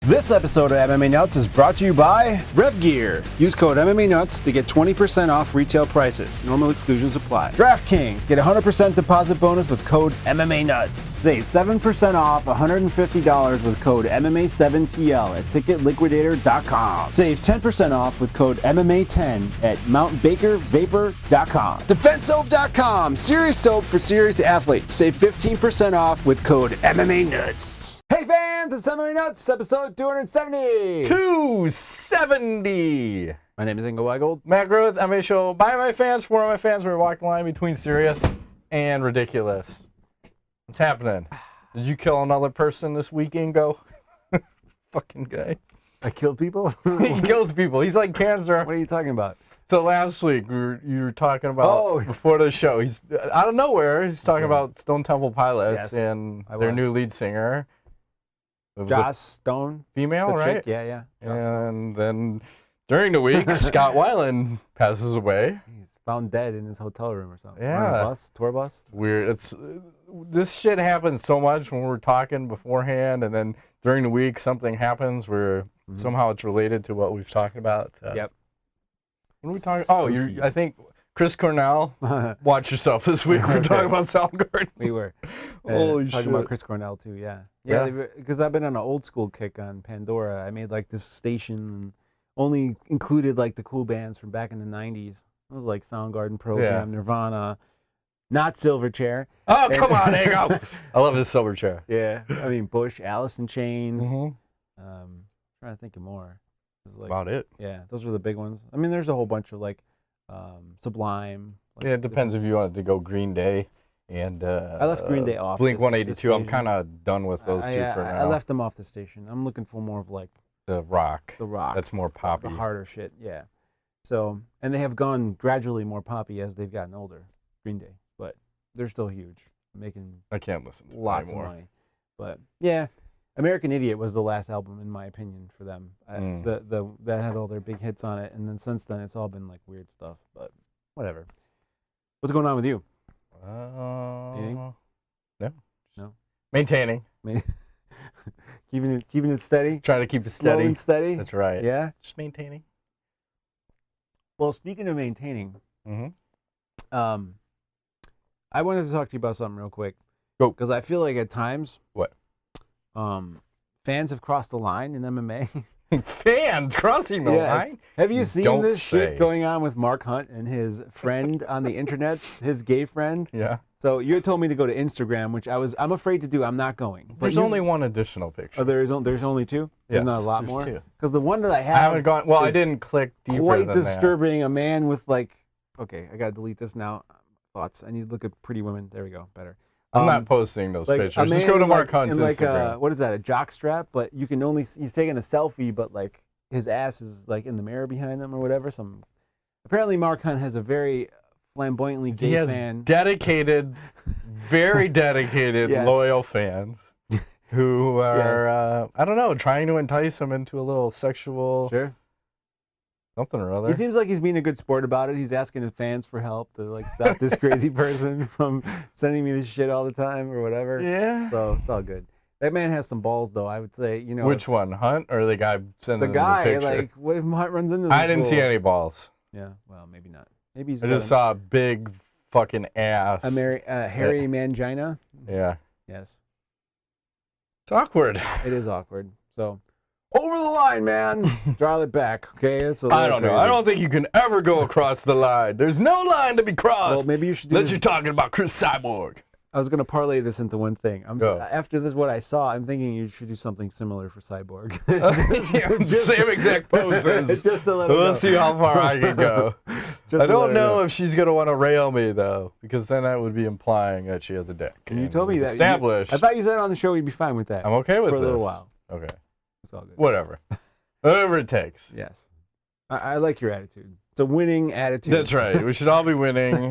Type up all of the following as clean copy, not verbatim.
This episode of MMA Nuts is brought to you by Rev Gear. Use code MMA Nuts to get 20% off retail prices. Normal exclusions apply. DraftKings. Get a 100% deposit bonus with code MMA Nuts. Save 7% off $150 with code MMA7TL at ticketliquidator.com. Save 10% off with code MMA10 at mountbakervapor.com. DefenseSoap.com. Serious soap for serious athletes. Save 15% off with code MMA Nuts. Hey fans, it's MMA Nuts, episode 270. 270. My name is Ingo Weigold. Matt Groth, MMA show by my fans, for my fans. We walk the line between serious and ridiculous. What's happening? Did you kill another person this week, Ingo? Fucking guy. I killed people? He kills people. He's like cancer. What are you talking about? So last week, you were talking about, before the show, he's out of nowhere, he's talking about Stone Temple Pilots and their new lead singer. Joss Stone. Female, right? Chick? Yeah. And then during the week, Scott Weiland passes away. He's found dead in his hotel room or something. Yeah. On a bus, tour bus. Weird. This shit happens so much when we're talking beforehand, and then during the week something happens where somehow it's related to what we've talked about. Yep. What are we talking? Oh, I think Chris Cornell. Watch yourself this week. We're talking about Soundgarden. We were. Holy shit. Talking about Chris Cornell too. Yeah. Because I've been on an old school kick on Pandora. I made like this station only included like the cool bands from back in the 90s. It was like Soundgarden, Pearl Jam, Nirvana, not Silverchair. Oh, come on, there you go. I love this Silverchair. Yeah. I mean, Bush, Alice in Chains. Mm-hmm. Trying to think of more. That's about it. Yeah, those are the big ones. I mean, there's a whole bunch of like Sublime. Like it depends if you wanted to go Green Day. And I left Green Day off. Blink 182. I'm kind of done with those two for now. I left them off the station. I'm looking for more of like the rock. The rock. That's more poppy. The harder shit. Yeah. So, and they have gone gradually more poppy as they've gotten older. Green Day, but they're still huge, making. I can't listen to lots of money. But yeah, American Idiot was the last album in my opinion for them. That had all their big hits on it, and then since then it's all been like weird stuff. But whatever. What's going on with you? No. No. Maintaining. keeping it steady. Trying to keep it Slow steady. and steady. That's right. Yeah. Just maintaining. Well, speaking of maintaining, I wanted to talk to you about something real quick. Go. Because I feel like at times, what? Fans have crossed the line in MMA. Fans crossing the line? Have you seen this shit going on with Mark Hunt and his friend on the internet, his gay friend? Yeah. So you told me to go to Instagram, which I'm afraid to do. I'm not going. There's only one additional picture. Oh, there's only two? There's not a lot more? Because the one that I have I haven't gone. Well, I didn't click deeper quite than disturbing. A man with like, okay, I got to delete this now. Thoughts. I need to look at pretty women. There we go. Better. I'm not posting those pictures. Just go to Mark Hunt's Instagram. What is that? A jock strap? But you can only he's taking a selfie, but like his ass is like in the mirror behind him or whatever. Apparently Mark Hunt has a very flamboyantly gay fan. Dedicated, very dedicated, loyal fans who are I don't know, trying to entice him into a little sexual something or other. He seems like he's being a good sport about it. He's asking his fans for help to like stop this crazy person from sending me this shit all the time or whatever. Yeah. So it's all good. That man has some balls though, I would say. You know. Which one, Hunt or the guy sending the picture? Like what if Hunt runs into this I didn't see any balls. Yeah, well maybe not. Maybe he's I just saw a big fucking ass. A hairy mangina. Yeah. Yes. It's awkward. It is awkward. So over the line, man. Dial it back, okay? I don't know. I don't think you can ever go across the line. There's no line to be crossed. Well, maybe you should. Unless you're talking about Cris Cyborg. I was going to parlay this into one thing. After this, what I saw, I'm thinking you should do something similar for Cyborg. Same exact poses. Just to let we'll see how far I can go. I don't know if she's going to want to rail me, though, because then that would be implying that she has a dick. And you told me that. Established. I thought you said on the show you'd be fine with that. I'm okay with for a little while. Okay. It's all good. Whatever. Whatever it takes. Yes. I like your attitude. It's a winning attitude. That's right. We should all be winning.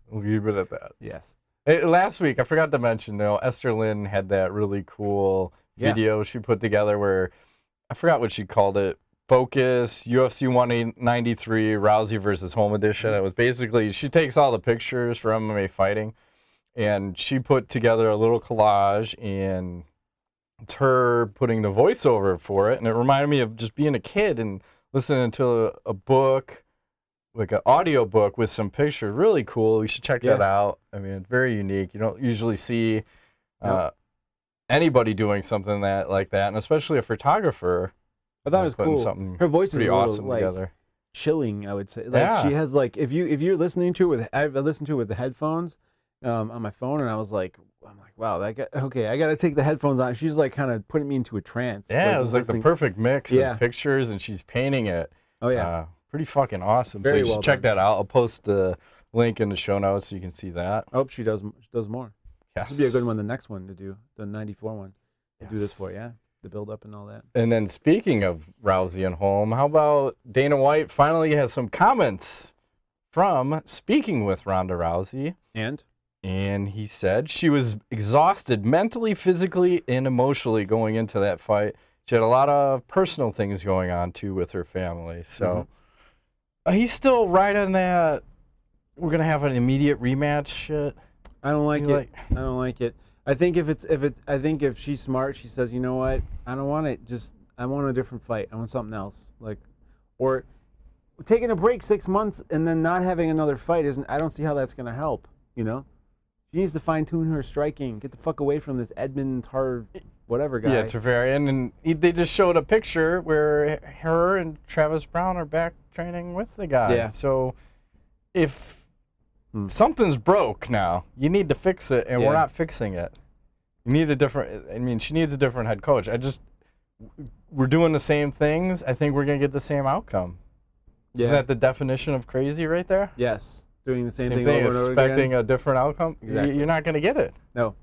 We'll keep it at that. Yes. Last week, I forgot to mention, Esther Lynn had that really cool video she put together where, I forgot what she called it, Focus, UFC 193, Rousey versus Holm edition. It was basically, she takes all the pictures from MMA fighting, and she put together a little collage, and it's her putting the voiceover for it, and it reminded me of just being a kid and listening to a book, like an audio book with some pictures. Really cool. You should check that out. I mean, it's very unique. You don't usually see anybody doing something like that, and especially a photographer. I thought it was cool. Her voice is pretty awesome like, together. Chilling, I would say. Like she has like if you're listening to it with I've listened to it with the headphones on my phone, and I'm like, wow, I got to take the headphones on. She's like kind of putting me into a trance. Yeah, like, it was like the perfect mix of pictures, and she's painting it. Oh yeah, pretty fucking awesome. Very so you should check that out. I'll post the link in the show notes so you can see that. I hope she does more. Yes. This would be a good one. The next one to do, the 94 one. To do this for, the build up and all that. And then speaking of Rousey and Holm, how about Dana White finally has some comments from speaking with Ronda Rousey. And he said she was exhausted mentally, physically, and emotionally going into that fight. She had a lot of personal things going on, too, with her family. So he's still right on that. We're going to have an immediate rematch shit. I don't like it. I don't like it. I think if she's smart, she says, you know what? I don't want it. I want a different fight. I want something else. Or taking a break 6 months and then not having another fight I don't see how that's going to help, you know? She needs to fine-tune her striking. Get the fuck away from this Edmund Tar whatever guy. Yeah, Tavarian. And they just showed a picture where her and Travis Brown are back training with the guy. Yeah. So if something's broke now, you need to fix it, and we're not fixing it. You need she needs a different head coach. We're doing the same things. I think we're going to get the same outcome. Yeah. Is that the definition of crazy right there? Yes. Doing the same thing over and over expecting again. A different outcome. Exactly. You're not going to get it. No.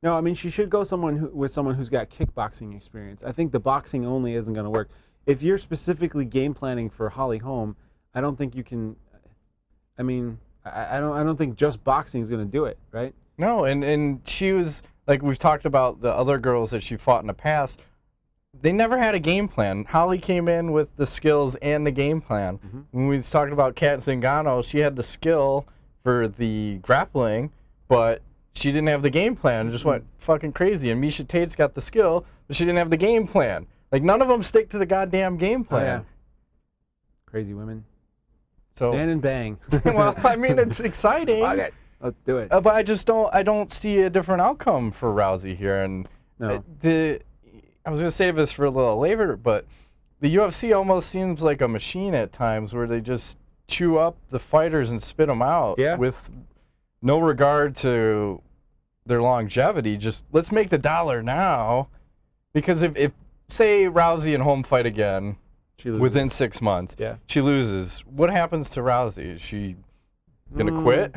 I mean, she should go with someone who's got kickboxing experience. I think the boxing only isn't going to work. If you're specifically game planning for Holly Holm, I don't think you can. I mean, I don't think just boxing is going to do it, right? No, and she was like we've talked about the other girls that she fought in the past. They never had a game plan. Holly came in with the skills and the game plan. When we was talking about Kat Zingano, she had the skill for the grappling, but she didn't have the game plan. Just went fucking crazy. And Miesha Tate's got the skill, but she didn't have the game plan. Like, none of them stick to the goddamn game plan. Oh, yeah. Crazy women. So stand and bang. Well, I mean, it's exciting. Okay, let's do it. But I don't see a different outcome for Rousey here. And no. I was going to save this for a little later, but the UFC almost seems like a machine at times where they just chew up the fighters and spit them out with no regard to their longevity. Just let's make the dollar now. Because if say Rousey and Holm fight again within 6 months, she loses, what happens to Rousey? Is she going to quit?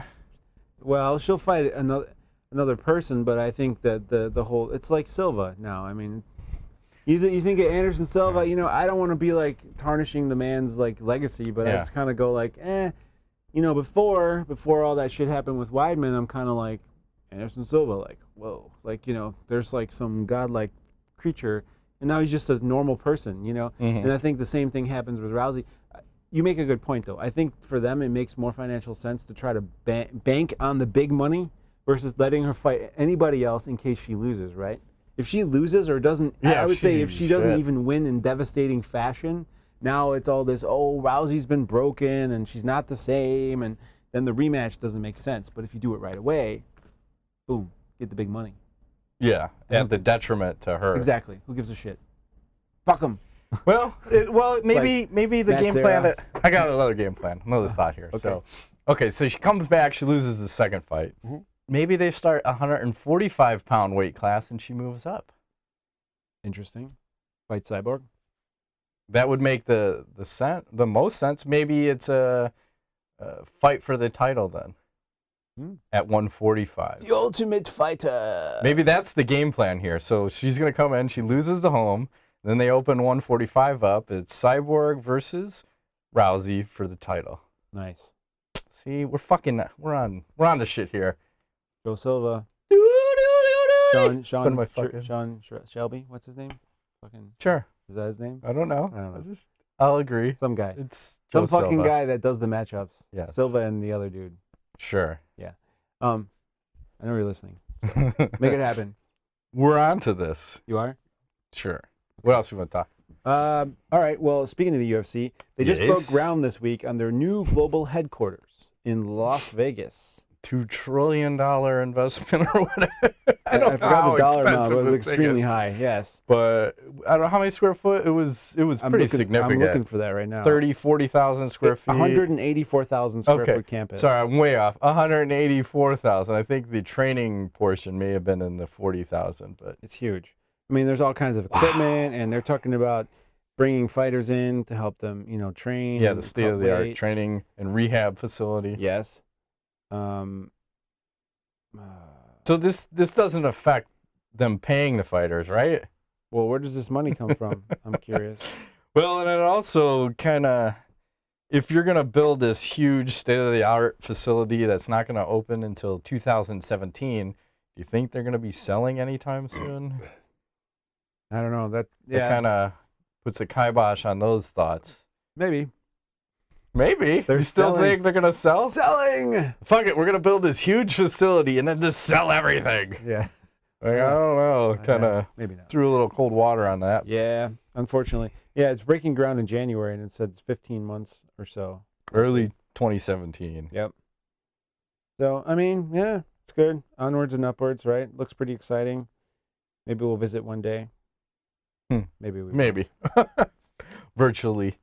Well, she'll fight another person, but I think that the whole, it's like Silva now. I mean, you think of Anderson Silva, I don't want to be like tarnishing the man's like legacy, but I just kind of go like, before all that shit happened with Weidman, I'm kind of like Anderson Silva, like, whoa, like, there's like some godlike creature, and now he's just a normal person, And I think the same thing happens with Rousey. You make a good point, though. I think for them it makes more financial sense to try to bank on the big money versus letting her fight anybody else in case she loses, right? If she loses or doesn't, I would say if she doesn't even win in devastating fashion, now it's all this, Rousey's been broken and she's not the same, and then the rematch doesn't make sense. But if you do it right away, boom, get the big money. Yeah, at the detriment to her. Exactly. Who gives a shit? Fuck them. Well, maybe the game plan. I got another game plan, another thought here. Okay. So she comes back, she loses the second fight. Maybe they start 145-pound weight class and she moves up. Interesting. Fight Cyborg. That would make the most sense. Maybe it's a fight for the title then. At 145. The Ultimate Fighter. Maybe that's the game plan here. So she's going to come in, she loses the Holm, then they open 145 up. It's Cyborg versus Rousey for the title. Nice. See, we're on the shit here. Joe Silva. Sean Shelby. What's his name? Sure. Is that his name? I don't know. I'll agree. Some guy. It's some Joe fucking Silva. guy that does the matchups. Yeah. Silva and the other dude. Sure. Yeah. I know you're listening. So make it happen. We're on to this. You are? Sure. What else you want to talk? All right. Well, speaking of the UFC, they just broke ground this week on their new global headquarters in Las Vegas. $2 trillion investment or whatever. I don't know forgot how the dollar amount. expensive It was this thing extremely is. high. Yes. But I don't know how many square foot. It was pretty significant. I'm looking for that right now. 40,000 square feet. 184,000 square foot campus. Sorry, I'm way off. 184,000. I think the training portion may have been in the 40,000, but it's huge. I mean, there's all kinds of equipment, and they're talking about bringing fighters in to help them, train. Yeah, the state-of-the-art training and rehab facility. Yes. So this doesn't affect them paying the fighters, right? Well, where does this money come from? I'm curious. Well, and it also kind of, if you're going to build this huge state-of-the-art facility that's not going to open until 2017, do you think they're going to be selling anytime soon? I don't know. That kind of puts a kibosh on those thoughts. Maybe. You still think they're going to sell? Selling! Fuck it, we're going to build this huge facility and then just sell everything. Yeah. Like, I don't know. Kind of maybe not. Threw a little cold water on that. Yeah, unfortunately. Yeah, it's breaking ground in January, and it said it's 15 months or so. Early 2017. Yep. So, I mean, yeah, it's good. Onwards and upwards, right? Looks pretty exciting. Maybe we'll visit one day. Maybe we will. Maybe. Virtually.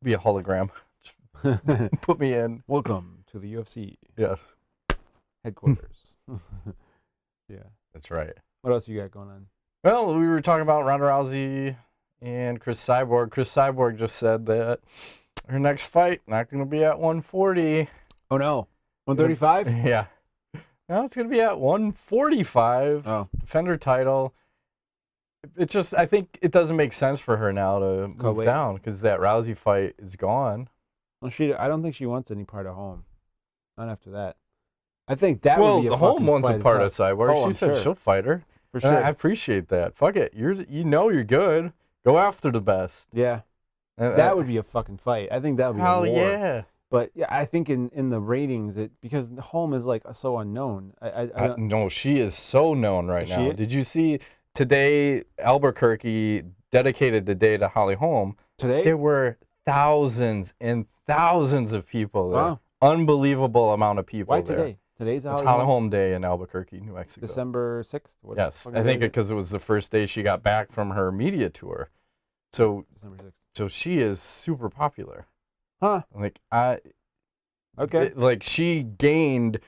Be a hologram. Put me in. Welcome to the UFC. Yes. Headquarters. Yeah. That's right. What else you got going on? Well, we were talking about Ronda Rousey and Cris Cyborg. Cris Cyborg just said that her next fight not going to be at 140. Oh, no. 135? Yeah. No, it's going to be at 145. Oh. Defend her title. It just, I think it doesn't make sense for her now to move down because that Rousey fight is gone. Well, I don't think she wants any part of Holm. Not after that. I think that would be a the Holm one's a part of Cyborg. Oh, she said she'll fight her. For sure. I appreciate that. Fuck it. You're good. Go after the best. Yeah. That would be a fucking fight. I think that would be a war. Hell yeah. But yeah, I think in the ratings, because Holm is like so unknown. No, she is so known right Is now. she? Did you see today Albuquerque dedicated the day to Holly Holm? Today? There were thousands and thousands of people there. Wow. Unbelievable amount of people Why there. today? Today's It's Holly Holm Day in Albuquerque, New Mexico. December 6th? Yes, I think because it was the first day she got back from her media tour. So December 6th. So she is super popular. Huh. Okay. Like she gained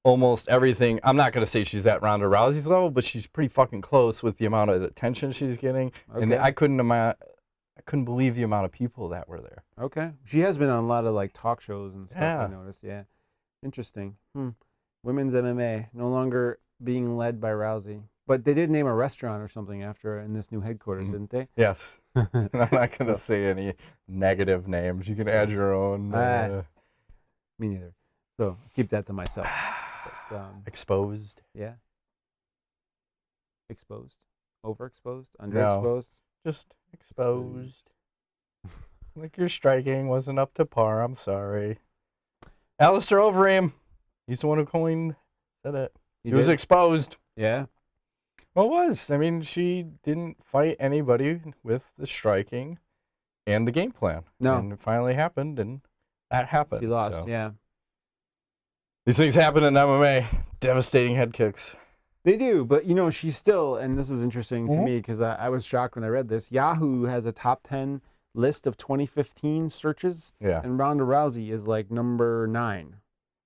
almost everything. I'm not going to say she's at Ronda Rousey's level, but she's pretty fucking close with the amount of attention she's getting. Okay. And I couldn't believe the amount of people that were there. Okay. She has been on a lot of like talk shows and stuff. Yeah. I noticed. Yeah. Interesting. Women's MMA no longer being led by Rousey, but they did name a restaurant or something after her in this new headquarters, didn't they? Yes. I'm not going to say any negative names. You can add your own. Me neither. So keep that to myself. But, exposed. Yeah. Exposed. Overexposed. Underexposed. Just exposed. Like your striking wasn't up to par. I'm sorry. Alistair Overeem. He's the one who said it. He was exposed. Yeah. Well, it was. I mean, she didn't fight anybody with the striking and the game plan. No. And it finally happened, and that happened. She lost, so. yeah. These things happen in MMA. Devastating head kicks. They do, but she's still, and this is interesting to me because I was shocked when I read this. Yahoo has a top 10 list of 2015 searches, and Ronda Rousey is like number 9,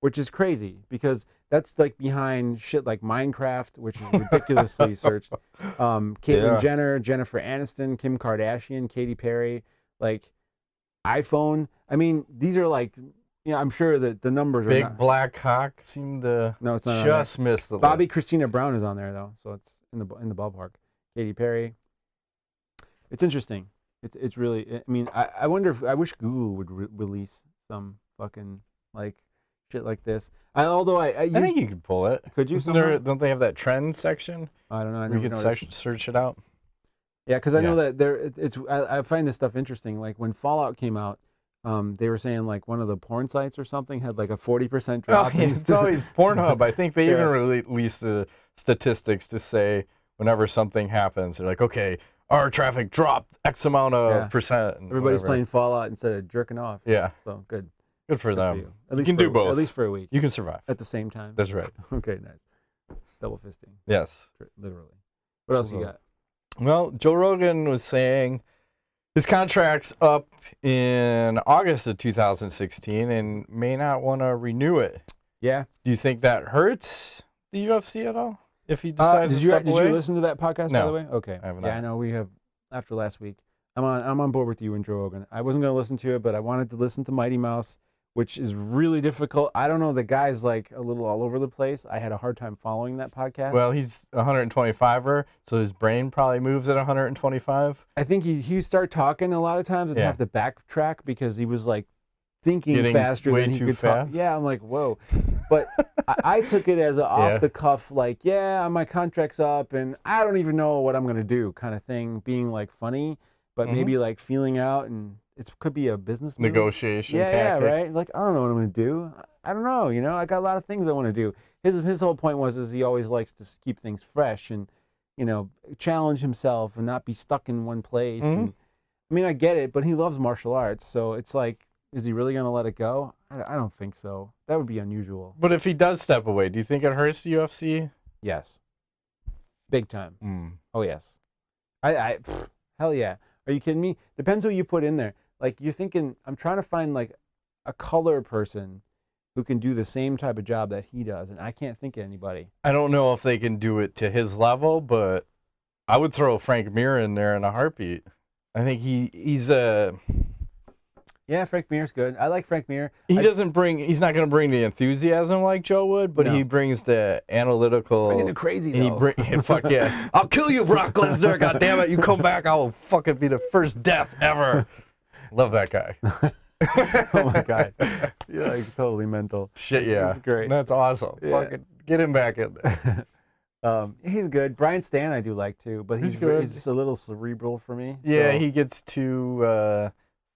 which is crazy because that's like behind shit like Minecraft, which is ridiculously searched. Caitlyn Jenner, Jennifer Aniston, Kim Kardashian, Katy Perry, like iPhone. I mean, these are like, I'm sure that the numbers are Big Black Cock seemed to no, it's not just miss the Bobby list. Christina Brown is on there though, so it's in the ballpark. Katy Perry. It's interesting. It's really. I mean, I wonder if I wish Google would release some fucking like shit like this. I think you could pull it. Could you? Don't they have that trend section? I don't know. You can search it out. Yeah, because I know that I find this stuff interesting. Like when Fallout came out, they were saying like one of the porn sites or something had like a 40% drop. Oh, yeah, it's always Pornhub. I think they even release the statistics to say whenever something happens, they're like, okay, our traffic dropped X amount of percent. And Everybody's whatever. playing Fallout instead of jerking off. Yeah. So good. Good for Good them. you. You can do both. At least for a week. You can survive. At the same time. That's right. Okay, nice. Double fisting. Yes. Literally. What else you got? Well, Joe Rogan was saying his contract's up in August of 2016 and may not want to renew it. Yeah. Do you think that hurts the UFC at all? If he decides to step away? Did you listen to that podcast, by No, the way? Okay. I have Yeah, not. I know we have, after last week. I'm on board with you and Joe Rogan. I wasn't going to listen to it, but I wanted to listen to Mighty Mouse, which is really difficult. I don't know. The guy's like a little all over the place. I had a hard time following that podcast. Well, he's 125er, so his brain probably moves at 125. I think he started talking a lot of times and have to backtrack because he was like thinking Getting faster way than he too could fast? talk. Yeah, I'm like, whoa. But I took it as an off the cuff, like, yeah, my contract's up and I don't even know what I'm going to do kind of thing, being like funny, but maybe like feeling out, and it could be a business move. Negotiation Yeah, tactic. yeah, right? Like, I don't know what I'm going to do. I don't know, I got a lot of things I want to do. His whole point is he always likes to keep things fresh and, challenge himself and not be stuck in one place. And, I mean, I get it, but he loves martial arts, so it's like, is he really going to let it go? I don't think so. That would be unusual. But if he does step away, do you think it hurts the UFC? Yes. Big time. Oh, yes. Hell yeah. Are you kidding me? Depends who you put in there. Like, you're thinking, I'm trying to find, like, a color person who can do the same type of job that he does, and I can't think of anybody. I don't know if they can do it to his level, but I would throw Frank Mir in there in a heartbeat. I think he's a... Yeah, Frank Mir's good. I like Frank Mir. He's not going to bring the enthusiasm like Joe would, but he brings the analytical. He's bringing the crazy, though. Fuck yeah. I'll kill you, Brock Lesnar. God damn it. You come back, I'll fucking be the first death ever. Love that guy. Oh, my God. You're like totally mental. Shit, yeah. That's great. That's awesome. Yeah. Fucking get him back in there. He's good. Brian Stan I do like, too, but He's good. He's just a little cerebral for me. Yeah, so. he gets too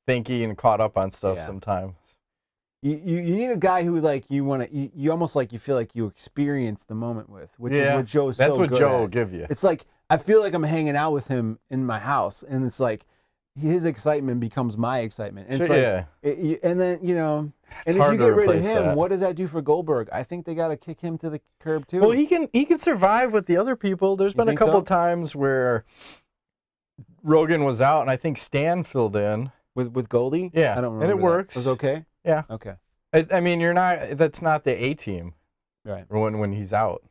thinky and caught up on stuff sometimes. You need a guy who like you almost like you feel like you experience the moment with, which is what Joe's that's so what good Joe will at. give you. It's like I feel like I'm hanging out with him in my house, and it's like his excitement becomes my excitement. And it's and then and if you get rid of him, what does that do for Goldberg? I think they got to kick him to the curb too. Well, he can survive with the other people. There's been a couple times where Rogan was out, and I think Stan filled in. With Goldie? Yeah, I don't remember. And it works. It was okay? Yeah. Okay. I mean, that's not the A team. Right. When he's out.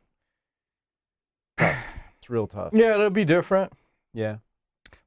Tough. It's real tough. Yeah, it'll be different. Yeah.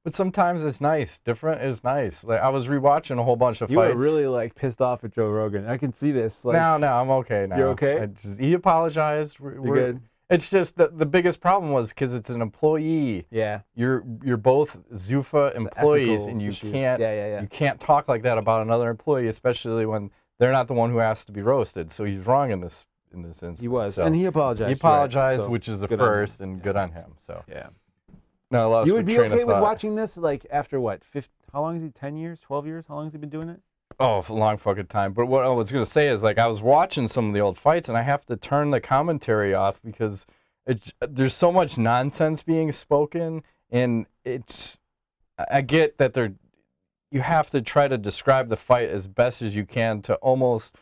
But sometimes it's nice. Different is nice. Like I was rewatching a whole bunch of You fights. were really like pissed off at Joe Rogan. I can see this. Like, No, I'm okay now. You're okay? He apologized. You're good. It's just the biggest problem was because it's an employee. Yeah. You're both Zuffa employees, and you issue. can't You can't talk like that about another employee, especially when they're not the one who asked to be roasted. So he's wrong in this instance. He was, So and he apologized. He apologized, right, so which is the good on him. first, and good on him. So yeah. No, I lost You my would be train of okay with thought. watching this like after what? How long is he? 10 years? 12 years? How long has he been doing it? Oh, for a long fucking time. But what I was gonna say is like I was watching some of the old fights, and I have to turn the commentary off because there's so much nonsense being spoken, and I get that you have to try to describe the fight as best as you can to almost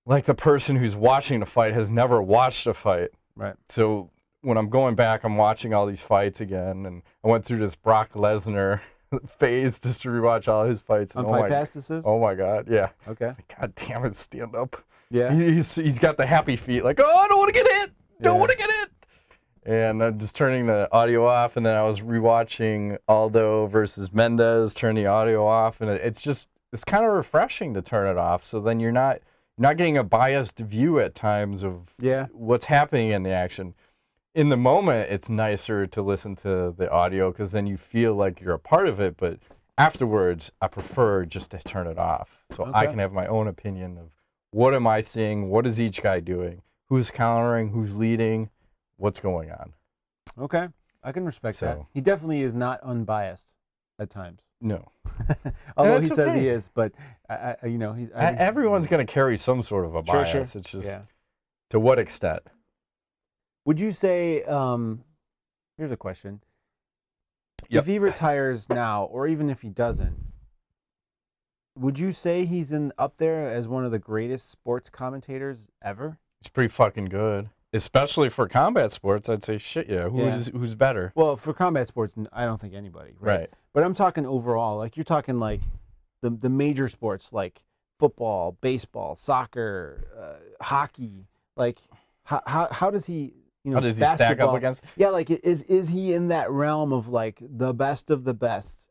like the person who's watching the fight has never watched a fight. Right. So when I'm going back, I'm watching all these fights again, and I went through this Brock Lesnar phase just to rewatch all his fights. On Fight Pass, this is? Oh my God, yeah. Okay. Like, God damn it, stand up. Yeah. He's got the happy feet, like, oh, I don't want to get hit. Don't want to get hit. And I'm just turning the audio off, and then I was rewatching Aldo versus Mendez, turn the audio off, and it's kind of refreshing to turn it off. So then you're not getting a biased view at times of what's happening in the action. In the moment, it's nicer to listen to the audio because then you feel like you're a part of it. But afterwards, I prefer just to turn it off so I can have my own opinion of what am I seeing, what is each guy doing, who's countering, who's leading, what's going on. Okay, I can respect that. He definitely is not unbiased at times. No. Although he says he is, but everyone's going to carry some sort of a bias. Sure. It's just to what extent. Would you say, here's a question. if he retires now, or even if he doesn't, would you say he's up there as one of the greatest sports commentators ever? He's pretty fucking good, especially for combat sports. I'd say shit, yeah. Who's better? Well, for combat sports, I don't think anybody. Right. But I'm talking overall. Like you're talking like the major sports like football, baseball, soccer, hockey. Like how does he? You know, how does he stack up against? Yeah, like is he in that realm of like the best of the best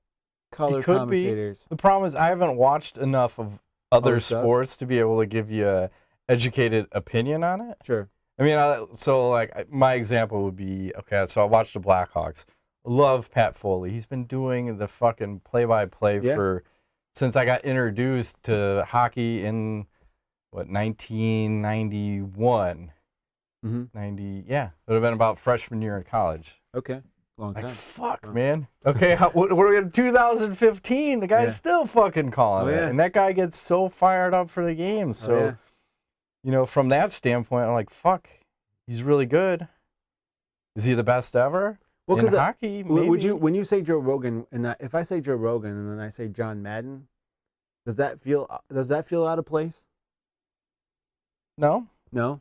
color commentators? The problem is I haven't watched enough of other sports to be able to give you a educated opinion on it. Sure. I mean, so like my example would be, okay, so I watched the Blackhawks. Love Pat Foley. He's been doing the fucking play-by-play since I got introduced to hockey in 1991. 90, yeah. It would have been about freshman year in college. Okay. Long time. Like, fuck, man. Okay, we're in 2015. The guy's still fucking calling it. And that guy gets so fired up for the game. So, you know, from that standpoint, I'm like, fuck, he's really good. Is he the best ever? Well, in hockey, maybe. Would you, when you say Joe Rogan, and if I say Joe Rogan and then I say John Madden, does that feel out of place? No,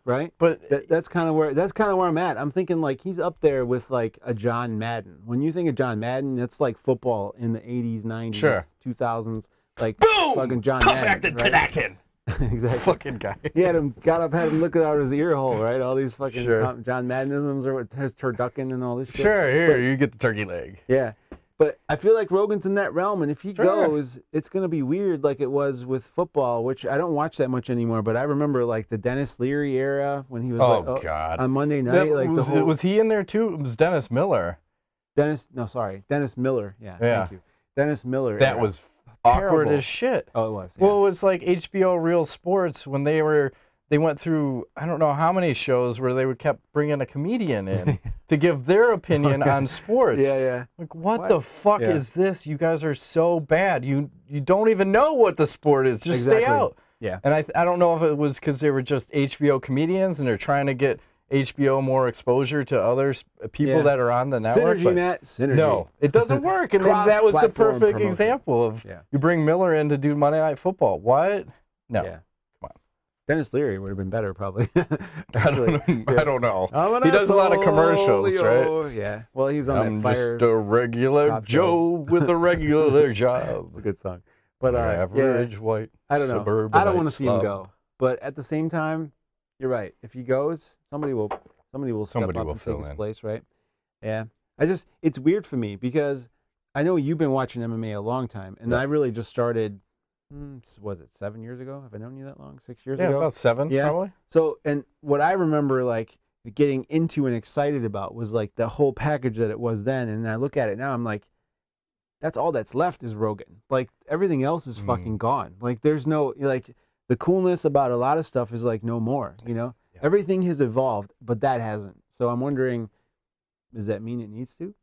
right? But that's kind of where I'm at. I'm thinking like he's up there with like a John Madden. When you think of John Madden, it's like football in the 80s, 90s, 2000s. Like boom! Fucking John Tough Madden. acting to that kid. Exactly. Fucking guy. He had him had him look out his ear hole, right? All these fucking John Maddenisms or his turducken and all this shit. Sure, here, you get the turkey leg. Yeah. But I feel like Rogan's in that realm, and if he goes, it's going to be weird like it was with football, which I don't watch that much anymore, but I remember like the Dennis Leary era when he was God. On Monday night. Was he in there too? It was Dennis Miller. Dennis Miller. Yeah. Thank you. Dennis Miller. That was awkward as shit. Oh, it was. Yeah. Well, it was like HBO Real Sports when they went through, I don't know how many shows where they kept bringing a comedian in to give their opinion on sports. Yeah. Like, what the fuck is this? You guys are so bad. You don't even know what the sport is. Just stay out. Yeah. And I don't know if it was because they were just HBO comedians and they're trying to get HBO more exposure to other people that are on the network. Synergy, Matt. Synergy. No, it doesn't work. And then that was the perfect example of you bring Miller in to do Monday Night Football. What? No. Yeah. Dennis Leary would have been better, probably. I don't know. He does a lot of commercials, right? Yeah. Well, he's on that fire. I'm just a regular Joe with a regular job. It's a good song. But average white. I don't know. I don't want to see him go. But at the same time, you're right. If he goes, somebody will step up and take his place, right? Yeah. It's weird for me because I know you've been watching MMA a long time, and I really just started. Was it 7 years ago? Have I known you that long? 6 years ago? Yeah, about 7 probably. So, and what I remember like getting into and excited about was like the whole package that it was then. And I look at it now, I'm like, that's all that's left is Rogan. Like everything else is fucking gone. Like there's no, like the coolness about a lot of stuff is like no more, you know? Yeah. Everything has evolved, but that hasn't. So I'm wondering, does that mean it needs to?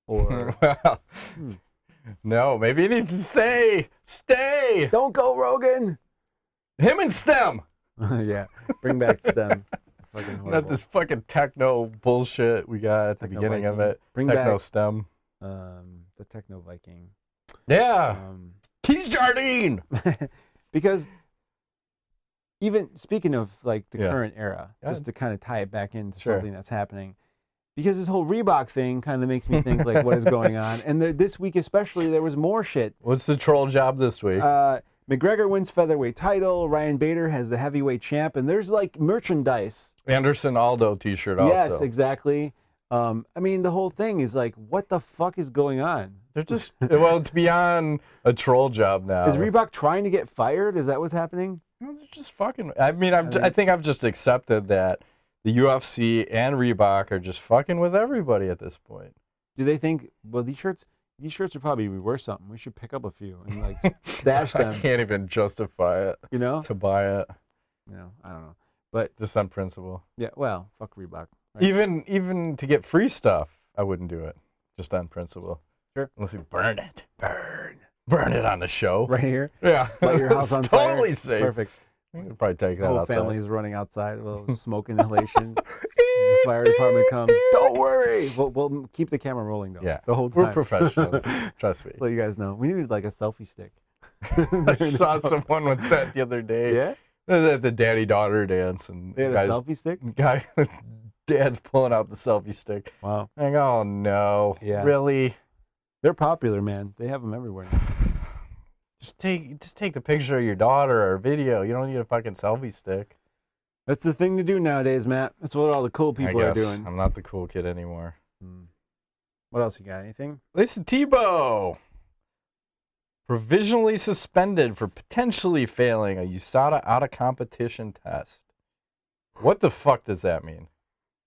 Or... well... No, maybe he needs to stay. Stay. Don't go, Rogan. Him and STEM. Yeah, bring back STEM. Not this fucking techno bullshit we got at the beginning of it. Bring techno back STEM. The techno Viking. Yeah. Keith Jardine. Because even speaking of like the current era, just to kind of tie it back into something that's happening. Because this whole Reebok thing kind of makes me think, like, what is going on? And this week especially, there was more shit. What's the troll job this week? McGregor wins featherweight title. Ryan Bader has the heavyweight champ. And there's, like, merchandise. Anderson Aldo t-shirt also. Yes, exactly. I mean, the whole thing is like, what the fuck is going on? They're just, well, it's beyond a troll job now. Is Reebok trying to get fired? Is that what's happening? No, they're just fucking, I think I've just accepted that the UFC and Reebok are just fucking with everybody at this point. Do they think, well, these shirts are probably worth something. We should pick up a few and like stash them. I can't even justify it. You know? To buy it. You know, I don't know. But just on principle. Yeah, well, fuck Reebok. Right? Even to get free stuff, I wouldn't do it. Just on principle. Sure. Unless we burn it. Burn it on the show. Right here? Yeah. Light your house on fire. Totally safe. Perfect. You could probably take that outside. The whole outside. family's running outside, a little smoke inhalation. The fire department comes. Don't worry. We'll keep the camera rolling though. Yeah, the whole time. we're professionals. Trust me. So you guys know, we needed like a selfie stick. I saw someone with that the other day. Yeah. The daddy-daughter dance, and They had a selfie stick. Dad's pulling out the selfie stick. Wow. Like, oh no, Yeah. really? They're popular, man. They have them everywhere now. Just take the picture of your daughter or video. You don't need a fucking selfie stick. That's the thing to do nowadays, Matt. That's what all the cool people are doing. I'm not the cool kid anymore. What else you got? Anything? Gleison Tibau, provisionally suspended for potentially failing a USADA out of competition test. What the fuck does that mean?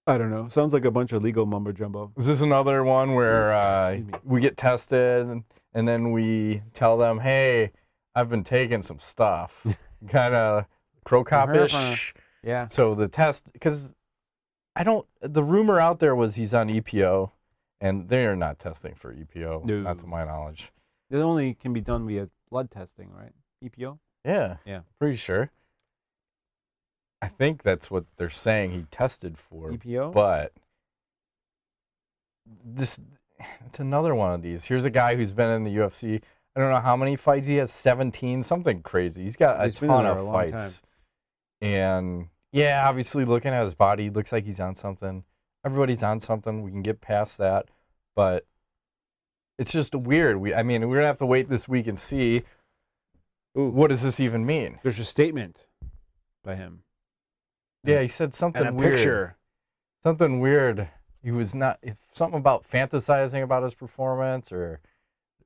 I don't know. Sounds like a bunch of legal mumbo jumbo. Is this another one where we get tested and then we tell them, hey, I've been taking some stuff? Kind of crow cop-ish. Yeah. So the test, because the rumor out there was he's on EPO, and they're not testing for EPO, No. not to my knowledge. It only can be done via blood testing, right? EPO? Yeah. Yeah. Pretty sure. I think that's what they're saying he tested for. EPO? But it's another one of these. Here's a guy who's been in the UFC. I don't know how many fights he has, 17, something crazy. He's got a ton of fights. And yeah, obviously looking at his body, looks like he's on something. Everybody's on something. We can get past that. But it's just weird. We're going to have to wait this week and see. Ooh. What does this even mean? There's a statement by him. Yeah, he said something and a weird. Picture. Something weird. He was not, something about fantasizing about his performance, or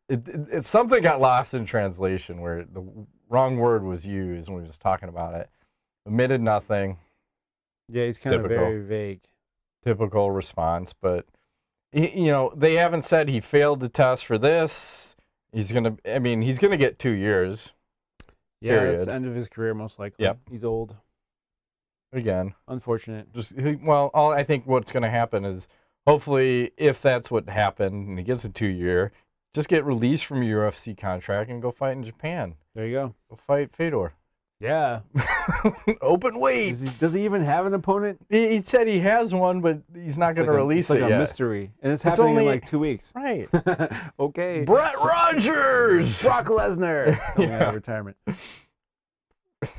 it's something got lost in translation where the wrong word was used when we was talking about it. Admitted nothing. Yeah, he's kind of very vague. Typical response, but they haven't said he failed the test for this. He's gonna get 2 years. Yeah, period. it's the end of his career most likely. Yep. He's old. Again, unfortunate. I think what's going to happen is, hopefully, if that's what happened and he gets a 2-year, just get released from your UFC contract and go fight in Japan. There you go. Go fight Fedor. Yeah. Open weight. Does he even have an opponent? He said he has one, but he's not going to release it yet. It's like a mystery, and it's happening in like 2 weeks. Right. Okay. Brett Rogers. Brock Lesnar. Yeah, retirement.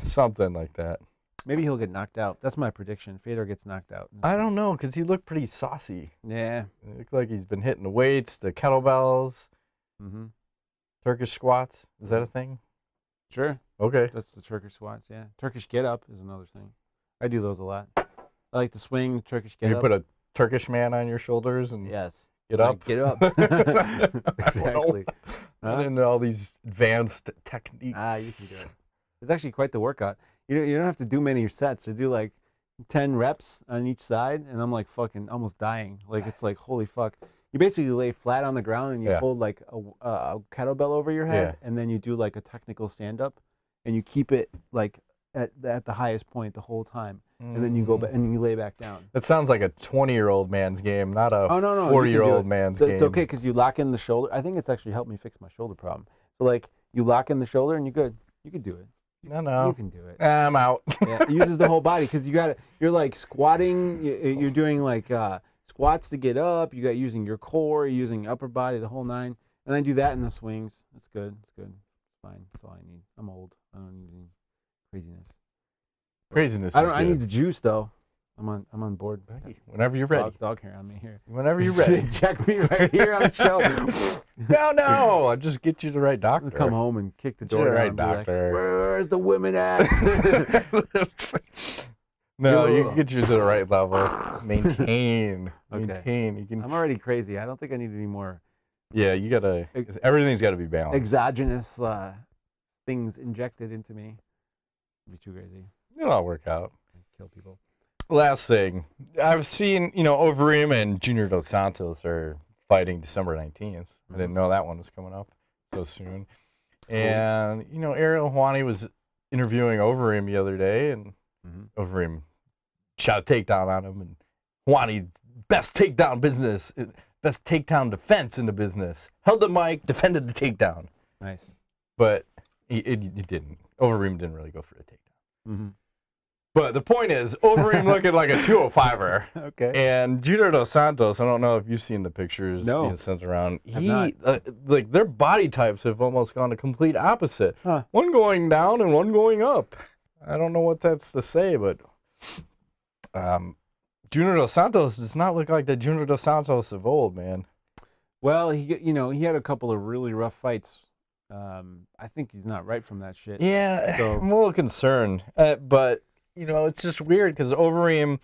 Something like that. Maybe he'll get knocked out. That's my prediction. Fedor gets knocked out. I don't know, because he looked pretty saucy. Yeah. It looked like he's been hitting the weights, the kettlebells, Turkish squats. Is that a thing? Sure. Okay. That's the Turkish squats, yeah. Turkish get-up is another thing. I do those a lot. I like to swing, Turkish get-up. You put a Turkish man on your shoulders and get up? Get up. Exactly. And then all these advanced techniques. You can do it. It's actually quite the workout. You don't have to do many sets. I do like 10 reps on each side, and I'm like fucking almost dying. Like, it's like, holy fuck. You basically lay flat on the ground, and you hold like a kettlebell over your head, and then you do like a technical stand-up, and you keep it like at the highest point the whole time, and then you go back and you lay back down. That sounds like a 20-year-old man's game, not a 40-year-old 40-year-old man's game. It's okay because you lock in the shoulder. I think it's actually helped me fix my shoulder problem. So like you lock in the shoulder, and you're good. You can do it. No. You can do it. I'm out. Yeah, it uses the whole body because you're like squatting. You're doing like squats to get up. You got using your core, you're using upper body, the whole nine. And then do that in the swings. That's good. It's good. It's fine. That's all I need. I'm old. I don't need any craziness. Craziness. I need the juice though. I'm on board. Whenever you're ready. Dog hair on me here. Whenever you're ready. Check me right here on the show. No. I'll just get you the right doctor. Come home and kick the door down. Right, doctor. Like, where's the women at? No, you can get you to the right level. Maintain. Okay. You can. I'm already crazy. I don't think I need any more. Yeah, you gotta. Everything's got to be balanced. Exogenous things injected into me. It'd be too crazy. It'll all work out. Kill people. Last thing, I've seen, Overeem and Junior Dos Santos are fighting December 19th. I didn't know that one was coming up so soon. And, Ariel Helwani was interviewing Overeem the other day, and Overeem shot a takedown on him. And Helwani, best takedown defense in the business. Held the mic, defended the takedown. Nice. But he didn't. Overeem didn't really go for the takedown. But the point is, Overeem looking like a 205er. Okay. And Junior Dos Santos, I don't know if you've seen the pictures being sent around. Like their body types have almost gone a complete opposite. Huh. One going down and one going up. I don't know what that's to say, but Junior Dos Santos does not look like the Junior Dos Santos of old, man. Well, he had a couple of really rough fights. I think he's not right from that shit. Yeah, So, I'm a little concerned. But, it's just weird because Overeem,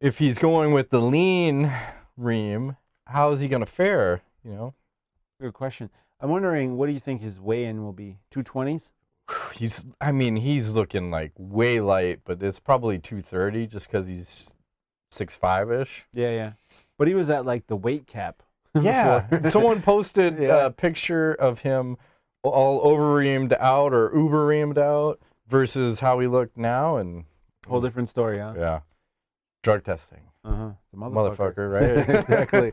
if he's going with the lean Reem, how is he going to fare, Good question. I'm wondering, what do you think his weigh-in will be? 220s? He's looking like way light, but it's probably 230 just because he's 6'5"-ish. Yeah. But he was at, like, the weight cap. Yeah. Someone posted a picture of him all over-reamed out or uber-reamed out versus how he looked now. And whole different story, huh? Yeah. Drug testing. Uh-huh. It's a Motherfucker, right? Exactly.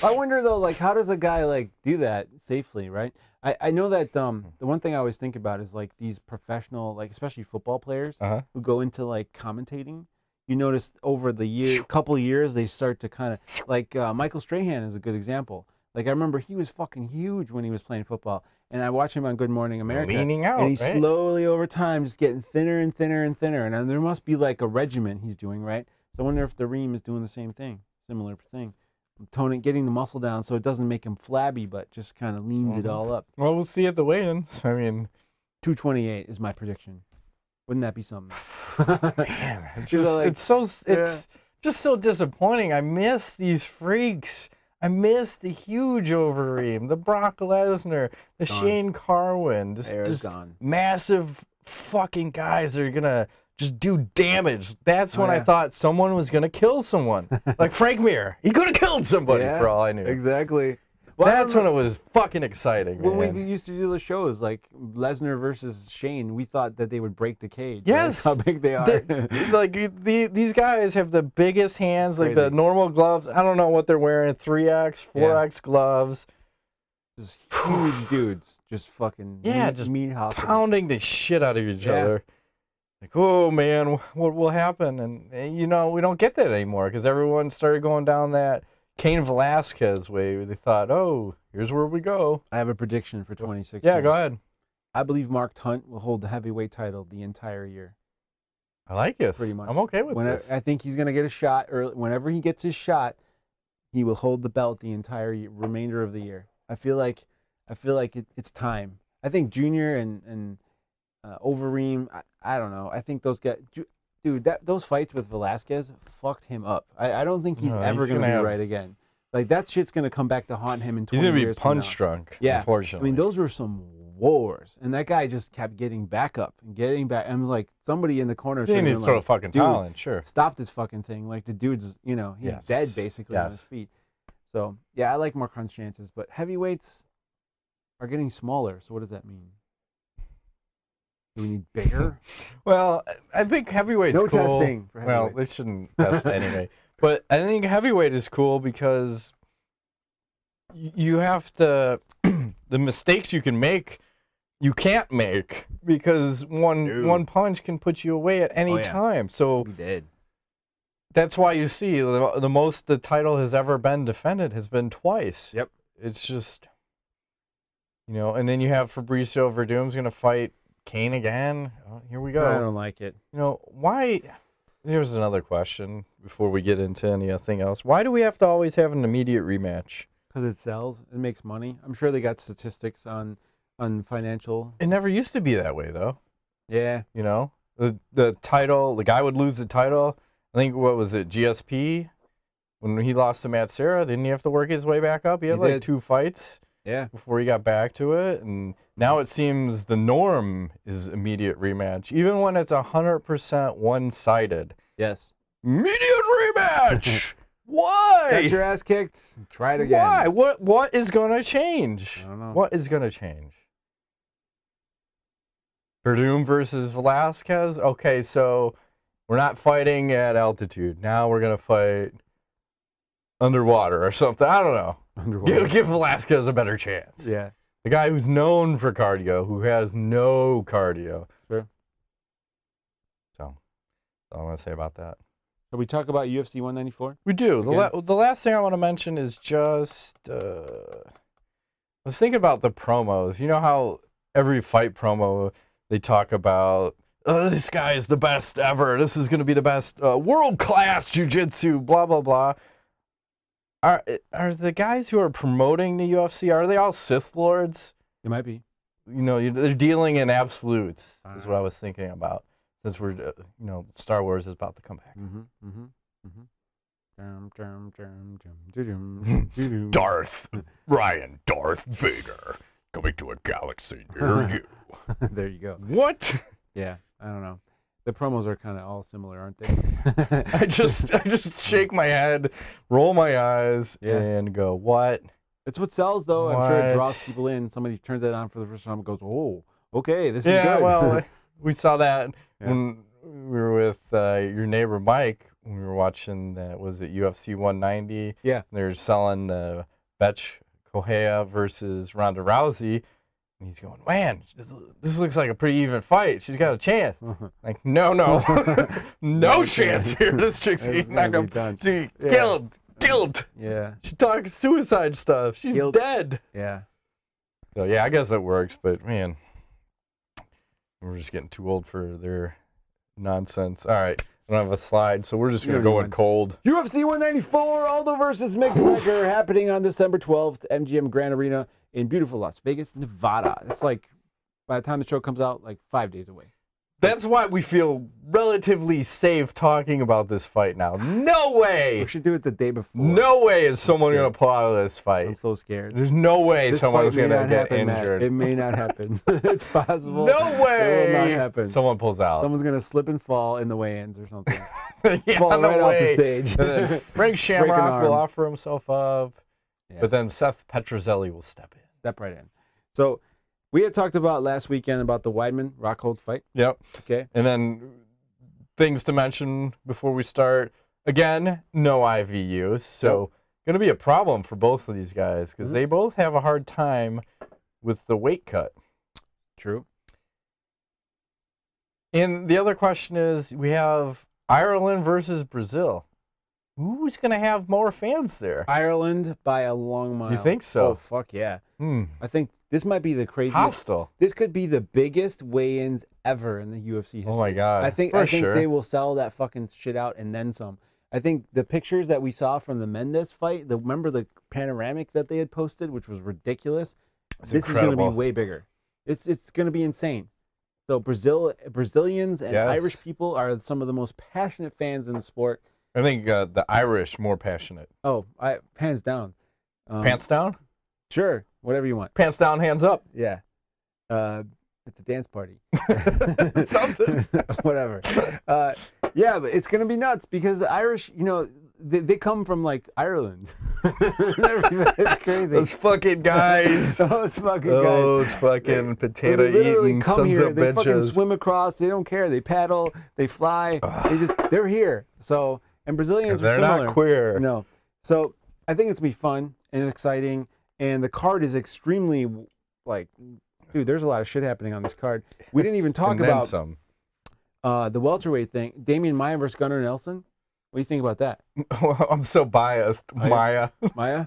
I wonder, though, like, how does a guy, like, do that safely, right? I know that the one thing I always think about is, like, these professional, like, especially football players who go into, like, commentating. You notice over the couple of years, they start to kind of, like, Michael Strahan is a good example. Like, I remember he was fucking huge when he was playing football. And I watched him on Good Morning America. Leaning out, and he's slowly, over time, just getting thinner and thinner and thinner. And there must be, like, a regimen he's doing, right? So I wonder if the Reem is doing the same thing, similar thing. Getting the muscle down so it doesn't make him flabby, but just kind of leans it all up. Well, we'll see at the weigh-ins. 228 is my prediction. Wouldn't that be something? Man, it's just so disappointing. I miss these freaks. I miss the huge Overeem, the Brock Lesnar, the Shane Carwin, just massive fucking guys that are gonna just do damage. That's when I thought someone was gonna kill someone, like Frank Mir. He could have killed somebody for all I knew. Exactly. Well, that's when it was fucking exciting. When we used to do the shows, like Lesnar versus Shane, we thought that they would break the cage. Yes. Right? How big they are. These guys have the biggest hands, like the normal gloves. I don't know what they're wearing, 3X, 4X gloves. Just huge dudes, just fucking meat hopping. Pounding the shit out of each other. Like, oh man, what will happen? And we don't get that anymore because everyone started going down that Cain Velasquez way. They thought, oh, here's where we go. I have a prediction for 2016. Yeah, go ahead. I believe Mark Hunt will hold the heavyweight title the entire year. I like it. Pretty much. I'm okay with this. I think he's going to get a shot early. Whenever he gets his shot, he will hold the belt the entire remainder of the year. I feel like it's time. I think Junior and Overeem, I don't know. I think those guys, dude, those fights with Velasquez fucked him up. I don't think he's ever going to be right again. Like, that shit's going to come back to haunt him in 20 years. He's going to be punch drunk, unfortunately. I mean, those were some wars. And that guy just kept getting back up and getting back. And was like, somebody in the corner he didn't throw a fucking towel in, sure. Stop this fucking thing. Like, the dude's, he's dead basically on his feet. So, yeah, I like Mark Hunt's chances. But heavyweights are getting smaller. So what does that mean? Do we need bigger? Well, I think heavyweight's cool. No testing for heavyweights. Well, they shouldn't test anyway. But I think heavyweight is cool because you have to the mistakes you can make, you can't make because one punch can put you away at any time. So we did. That's why you see the most the title has ever been defended has been twice. Yep. It's just and then you have Fabricio Verdum's going to fight Kane again. Oh, here we go. I don't like it. Why? Here's another question before we get into anything else. Why do we have to always have an immediate rematch? Because it sells. It makes money. I'm sure they got statistics on financial. It never used to be that way, though. Yeah. The title, the guy would lose the title. I think, what was it, GSP? When he lost to Matt Serra, didn't he have to work his way back up? He had 2 fights. Yeah. Before he got back to it. And now it seems the norm is immediate rematch, even when it's 100% one-sided. Yes. Immediate rematch! Why? Got your ass kicked. Try it again. Why? What is going to change? I don't know. What is going to change? Verdum versus Velasquez? Okay, so we're not fighting at altitude. Now we're going to fight underwater or something. I don't know. Give Velasquez a better chance. Yeah. The guy who's known for cardio, who has no cardio. Sure. So, all I want to say about that. Can we talk about UFC 194? We do. The last thing I want to mention is just I was thinking about the promos. You know how every fight promo they talk about, oh, this guy is the best ever. This is going to be the best world-class jiu-jitsu, blah, blah, blah. Are the guys who are promoting the UFC, are they all Sith Lords? It might be. You know, they're dealing in absolutes, is what I was thinking about. Since we're, you know, Star Wars is about to come back. Darth Vader, coming to a galaxy near you. There you go. What? Yeah, I don't know. The promos are kind of all similar, aren't they? I just shake my head, roll my eyes, and go, what? It's what sells, though. What? I'm sure it draws people in. Somebody turns that on for the first time and goes, oh, okay, this is Yeah, good. well, we saw that when we were with your neighbor Mike, when we were watching that, was it UFC 190? Yeah. They're selling Betch Correia versus Ronda Rousey. And he's going, man, this looks like a pretty even fight. She's got a chance. Like, no, no chance here. This chick's not going to killed. Yeah. She talks suicide stuff. She's dead. Yeah. So, yeah, I guess it works. But, man, we're just getting too old for their nonsense. All right. I don't have a slide, so we're just going to go in cold. UFC 194, Aldo versus McGregor, happening on December 12th, MGM Grand Arena in beautiful Las Vegas, Nevada. It's like, by the time the show comes out, like 5 days away. That's why we feel relatively safe talking about this fight now. No way! We should do it the day before. No way is someone going to pull out of this fight. I'm so scared. There's no way this someone's going to get happen, injured. Matt. It may not happen. It's possible. No way! It will not happen. Someone pulls out. Someone's going to slip and fall in the weigh-ins or something. Yeah, fall no right way. off the stage. Frank Shamrock will offer himself up, Yes. but then Seth Petrozelli will step in. Step right in. So, we had talked about last weekend about the Weidman-Rockhold fight. Yep. Okay. And then things to mention before we start. Again, no IV use. So, going to be a problem for both of these guys because they both have a hard time with the weight cut. True. And the other question is, we have Ireland versus Brazil. Who's going to have more fans there? Ireland by a long mile. You think so? Oh, fuck yeah. I think this might be the craziest. Hostile. This could be the biggest weigh-ins ever in the UFC history. Oh, my God. I think they will sell that fucking shit out and then some. I think the pictures that we saw from the Mendes fight, remember the panoramic that they had posted, which was ridiculous? This is going to be way bigger. It's going to be insane. So Brazilians and Irish people are some of the most passionate fans in the sport. I think the Irish more passionate. Oh, hands down. Pants down? Sure, whatever you want. Pants down, hands up. Yeah. It's a dance party. Something. Whatever. Yeah, but it's going to be nuts because the Irish, you know, they come from like Ireland. It's crazy. Those fucking guys. Those fucking Those guys. fucking potato eating come sons here. of They fucking bitches. swim across. They don't care. They paddle. They fly. They're here. So, and Brazilians are similar. They're not queer. No. So I think it's gonna be fun and exciting, and the card is extremely like, dude. There's a lot of shit happening on this card. We didn't even talk about the welterweight thing. Damian Maia versus Gunnar Nelson. What do you think about that? I'm so biased. Maia. I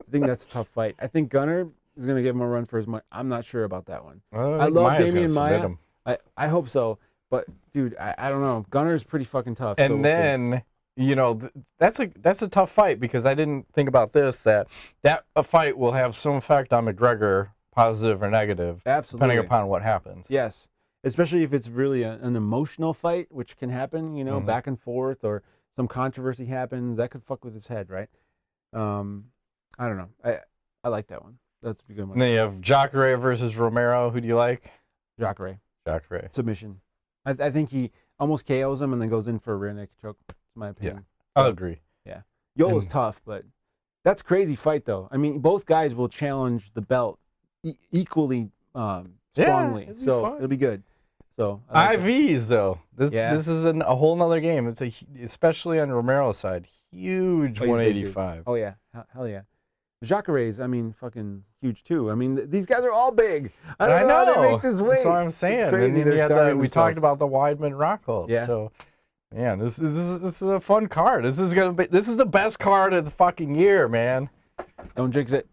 think that's a tough fight. I think Gunnar is going to give him a run for his money. I'm not sure about that one. I love Damian Maia. I hope so. But, dude, I don't know. Gunnar is pretty fucking tough. And so then, you know, that's a tough fight because I didn't think about this, that a fight will have some effect on McGregor, positive or negative. Absolutely. Depending upon what happens. Yes. Especially if it's really an emotional fight, which can happen, you know, back and forth, or some controversy happens, that could fuck with his head, right? I don't know. I like that one. That's a good one. And then you have Jacare versus Romero. Who do you like? Jacare. Submission. I think he almost KOs him and then goes in for a rear naked choke. That's my opinion. Yeah, I'll agree. Yeah. Yolo's tough, but that's a crazy fight, though. I mean, both guys will challenge the belt equally strongly. So it'll be good. So IVs though, this is a whole nother game. It's especially on Romero's side, huge 185. Oh yeah, hell yeah. Jacare's, I mean, fucking huge too. I mean, these guys are all big. I don't know how they make this weight. That's what I'm saying. It's crazy. And then we talked about the Weidman Rockhold. Yeah. So Man, this is a fun card. This is the best card of the fucking year, man. Don't jinx it.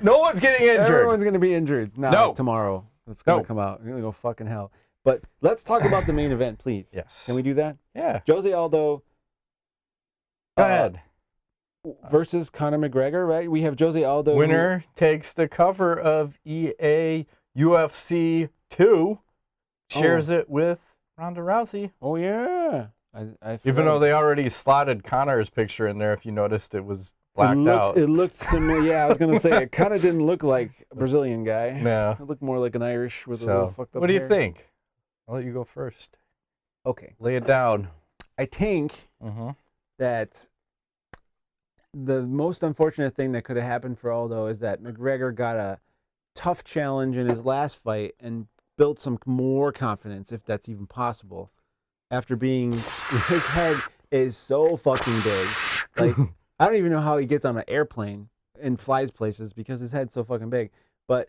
No one's getting injured. Everyone's gonna be injured. No, tomorrow. It's gonna come out. You're gonna go fucking hell. But let's talk about the main event, please. Yes. Can we do that? Yeah. Jose Aldo. Go ahead. Versus Conor McGregor, right? We have Jose Aldo. Winner takes the cover of EA UFC 2. Shares it with Ronda Rousey. Oh yeah. Even though they already slotted Conor's picture in there, if you noticed, it was blacked out. It looked similar. Yeah, I was gonna say it kind of didn't look like a Brazilian guy. No. It looked more like an Irish with a little fucked up What do you hair. think? I'll let you go first. Okay. Lay it down. I think that the most unfortunate thing that could have happened for Aldo is that McGregor got a tough challenge in his last fight and built some more confidence, if that's even possible, after being his head is so fucking big. Like, I don't even know how he gets on an airplane and flies places because his head's so fucking big. But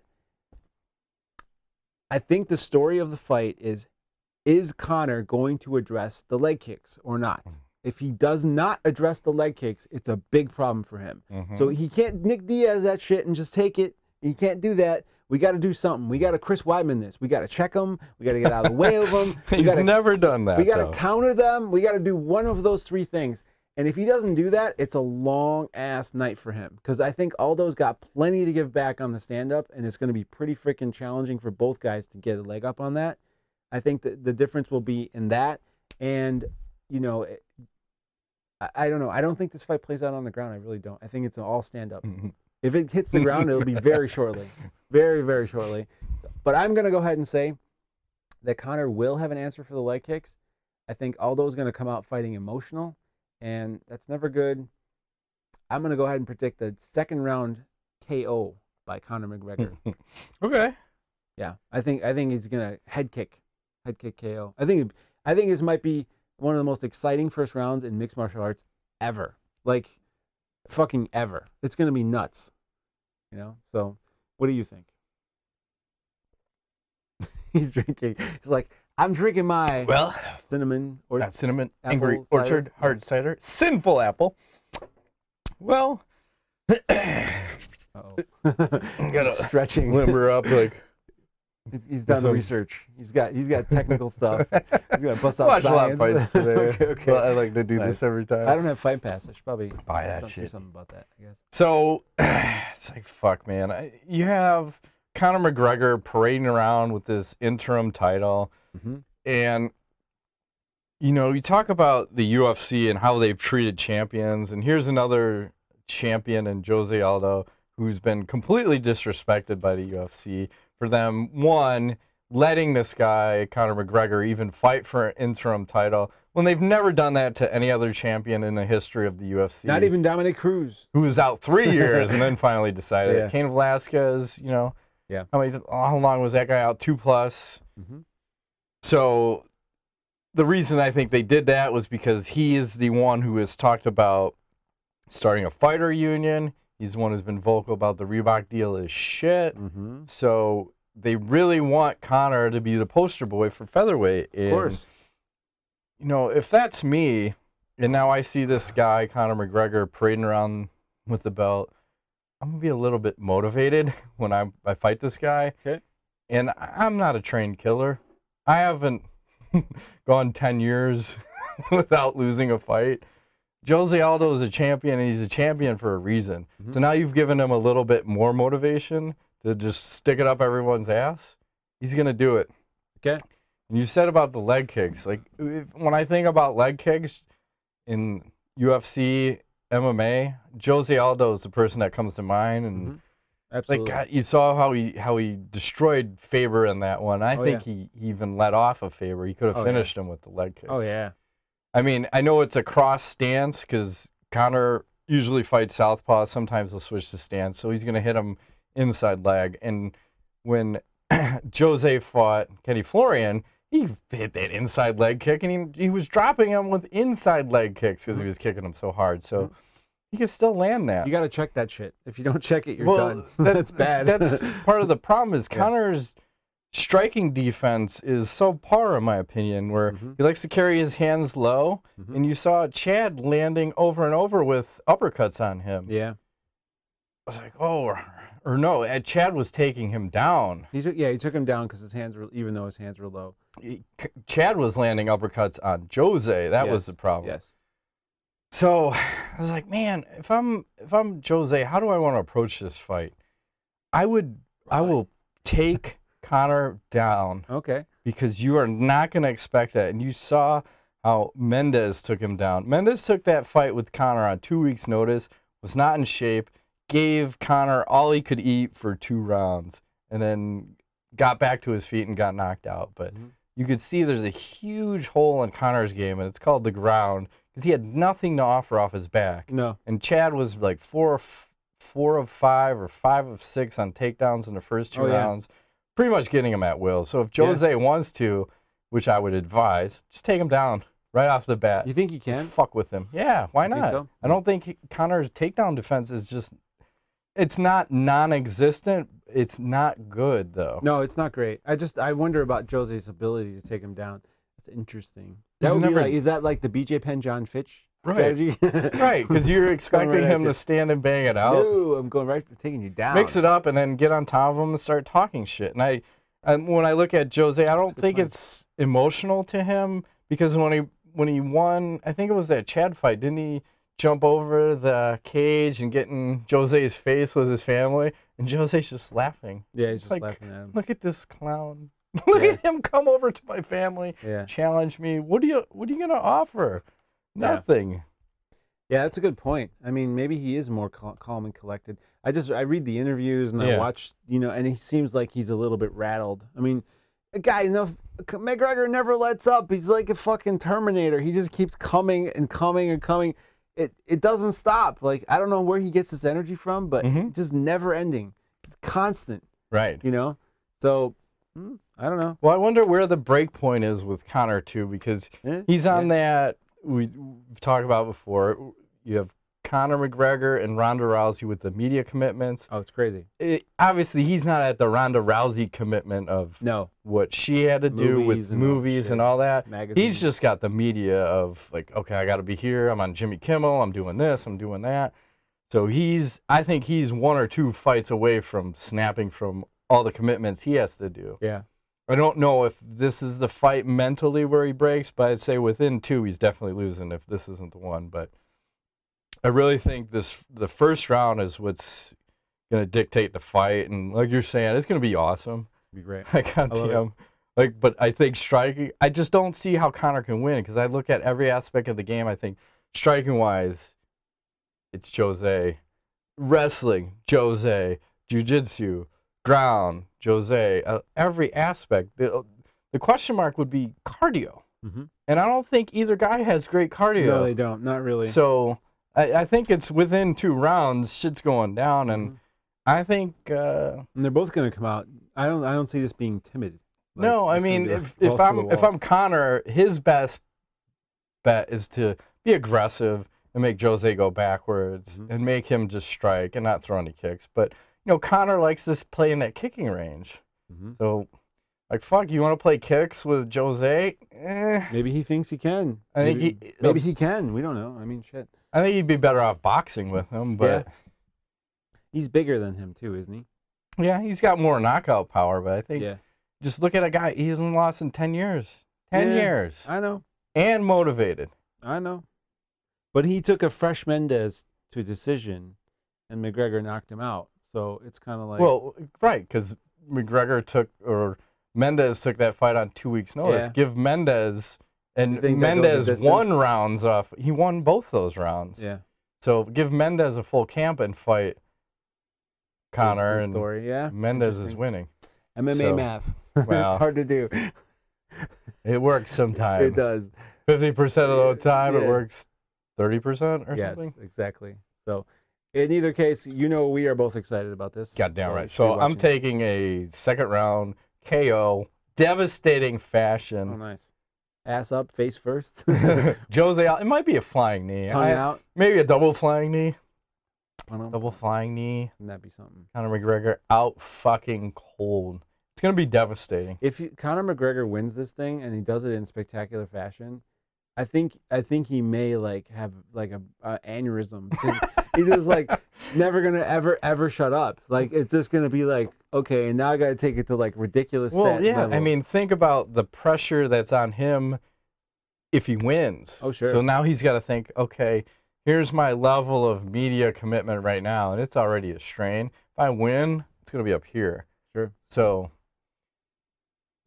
I think the story of the fight is Conor going to address the leg kicks or not? If he does not address the leg kicks, it's a big problem for him. So he can't Nick Diaz that shit and just take it. He can't do that. We got to do something. We got to Chris Weidman this. We got to check him. We got to get out of the way of him. He's never done that. We got to counter them. We got to do one of those three things. And if he doesn't do that, it's a long-ass night for him. Because I think Aldo's got plenty to give back on the stand-up, and it's going to be pretty freaking challenging for both guys to get a leg up on that. I think that the difference will be in that. And, you know, I don't know. I don't think this fight plays out on the ground. I really don't. I think it's an all stand-up. If it hits the ground, it'll be very shortly. Very, very shortly. But I'm going to go ahead and say that Conor will have an answer for the leg kicks. I think Aldo's going to come out fighting emotional, and that's never good. I'm going to go ahead and predict the second round KO by Conor McGregor. Okay. Yeah, I think he's going to head kick KO. I think this might be one of the most exciting first rounds in mixed martial arts ever. Like, fucking ever. It's going to be nuts. You know? So, what do you think? He's drinking. He's like, I'm drinking my cinnamon or not cinnamon, apple Angry cider. Orchard hard cider, sinful apple. Well, gotta stretching. Limber up like. He's done the research. He's got technical stuff. He's got to bust out Watch science. a lot of fights today. Okay. Well, I like to do this every time. I don't have Fight Pass. I should probably buy that do shit. something about that, I guess. So it's like, fuck, man. You have Conor McGregor parading around with this interim title, and you know, you talk about the UFC and how they've treated champions, and here's another champion in Jose Aldo who's been completely disrespected by the UFC. For them, one, letting this guy, Conor McGregor, even fight for an interim title when they've never done that to any other champion in the history of the UFC. Not even Dominic Cruz. Who was out 3 years and then finally decided. Yeah. Cain Velasquez, you know. Yeah. How long was that guy out? 2+. So the reason I think they did that was because he is the one who has talked about starting a fighter union. He's the one who's been vocal about the Reebok deal is shit. So they really want Conor to be the poster boy for featherweight. And, of course. You know, if that's me, and now I see this guy, Conor McGregor, parading around with the belt, I'm going to be a little bit motivated when I fight this guy. Okay. And I'm not a trained killer. I haven't gone 10 years without losing a fight. Jose Aldo is a champion, and he's a champion for a reason. So now you've given him a little bit more motivation to just stick it up everyone's ass. He's going to do it. Okay. And you said about the leg kicks. Like, when I think about leg kicks in UFC, MMA, Jose Aldo is the person that comes to mind. And absolutely. Like, you saw how he destroyed Faber in that one. I think he even let off of Faber. He could have finished him with the leg kicks. Oh, yeah. I mean, I know it's a cross stance because Conor usually fights southpaw. Sometimes he'll switch to stance, so he's going to hit him inside leg. And when Jose fought Kenny Florian, he hit that inside leg kick, and he was dropping him with inside leg kicks because he was kicking him so hard. So he can still land that. You got to check that shit. If you don't check it, you're done. That's bad. That's part of the problem is Conor's striking defense is subpar, in my opinion, where he likes to carry his hands low, and you saw Chad landing over and over with uppercuts on him. Yeah. I was like, oh, or no, Chad was taking him down. He took him down because his hands were, even though his hands were low. Chad was landing uppercuts on Jose. That was the problem. Yes. So I was like, man, if I'm Jose, how do I want to approach this fight? I will take Conor down. Okay. Because you are not going to expect that. And you saw how Mendes took him down. Mendes took that fight with Conor on 2 weeks' notice, was not in shape, gave Conor all he could eat for 2 rounds, and then got back to his feet and got knocked out. But you could see there's a huge hole in Conor's game, and it's called the ground, because he had nothing to offer off his back. No. And Chad was like 4 of 5 or 5 of 6 on takedowns in the first 2 rounds. Pretty much getting him at will. So if Jose wants to, which I would advise, just take him down right off the bat. You think he can? Fuck with him. Yeah, why not? So? I don't think Conor's takedown defense is just, it's not non-existent. It's not good, though. No, it's not great. I wonder about Jose's ability to take him down. It's interesting. That would be like, is that like the BJ Penn John Fitch strategy? Right, because you're expecting him to stand and bang it out. No, I'm going right for taking you down. Mix it up and then get on top of him and start talking shit. And when I look at Jose, I don't think it's emotional to him, because when he won, I think it was that Chad fight, didn't he jump over the cage and get in Jose's face with his family? And Jose's just laughing. Yeah, he's just like, laughing at him. Look at this clown. Look at him come over to my family, challenge me. What are you gonna offer? Nothing. Yeah, that's a good point. I mean, maybe he is more calm and collected. I read the interviews and I watch, and he seems like he's a little bit rattled. I mean, a guy, McGregor never lets up. He's like a fucking Terminator. He just keeps coming and coming and coming. It doesn't stop. Like, I don't know where he gets this energy from, but it's just never ending. It's constant. Right. So I don't know. Well, I wonder where the break point is with Conor too, because he's on that. We've talked about before. You have Conor McGregor and Ronda Rousey with the media commitments. Oh, it's crazy. Obviously, he's not at the Ronda Rousey commitment of what she had to do with movies and all that. Magazines. He's just got the media of like, okay, I got to be here. I'm on Jimmy Kimmel. I'm doing this. I'm doing that. So I think he's 1 or 2 fights away from snapping from all the commitments he has to do. Yeah. I don't know if this is the fight mentally where he breaks, but I'd say within 2, he's definitely losing if this isn't the one. But I really think the first round is what's going to dictate the fight. And like you're saying, it's going to be awesome. It'll be great. But I think striking, I just don't see how Conor can win, because I look at every aspect of the game. I think striking-wise, it's Jose. Wrestling, Jose. Jiu-jitsu, ground, Jose. Every aspect. The question mark would be cardio. And I don't think either guy has great cardio. No, they don't. Not really. So I think it's within 2 rounds, shit's going down, and I think and they're both going to come out. I don't see this being timid. Like, no, I mean, if I'm Conor, his best bet is to be aggressive and make Jose go backwards and make him just strike and not throw any kicks. But Conor likes to play in that kicking range. So, like, fuck, you want to play kicks with Jose? Maybe he thinks he can. Maybe he can. We don't know. I mean, shit. I think he'd be better off boxing with him, but he's bigger than him too, isn't he? Yeah, he's got more knockout power, but I think just look at a guy, he hasn't lost in 10 years. 10 years. I know. And motivated. I know. But he took a fresh Mendes to decision, and McGregor knocked him out. So it's kind of like... Well, right, because Mendes took that fight on 2 weeks' notice. Give Mendes... And Mendes won rounds off. He won both those rounds. Yeah. So give Mendes a full camp and fight Conor, and Mendes is winning. MMA math. Well, it's hard to do. It works sometimes. It does. 50% of the time it works 30% or something. Yes, exactly. So in either case, we are both excited about this. Goddamn right. So I'm taking a second round KO, devastating fashion. Oh, nice. Ass up, face first. Jose out. It might be a flying knee. Tongue out. Maybe a double flying knee. I don't know. Double flying knee. Wouldn't that be something? Conor McGregor out fucking cold. going to be devastating. If Conor McGregor wins this thing and he does it in spectacular fashion, I think he may like have like a aneurysm. He's just like never gonna ever shut up. Like it's just gonna be like, okay, and now I gotta take it to like ridiculous. Well, yeah. level. I mean, think about the pressure that's on him if he wins. Oh, sure. So now he's got to think, okay, here's my level of media commitment right now, and it's already a strain. If I win, it's gonna be up here. Sure. So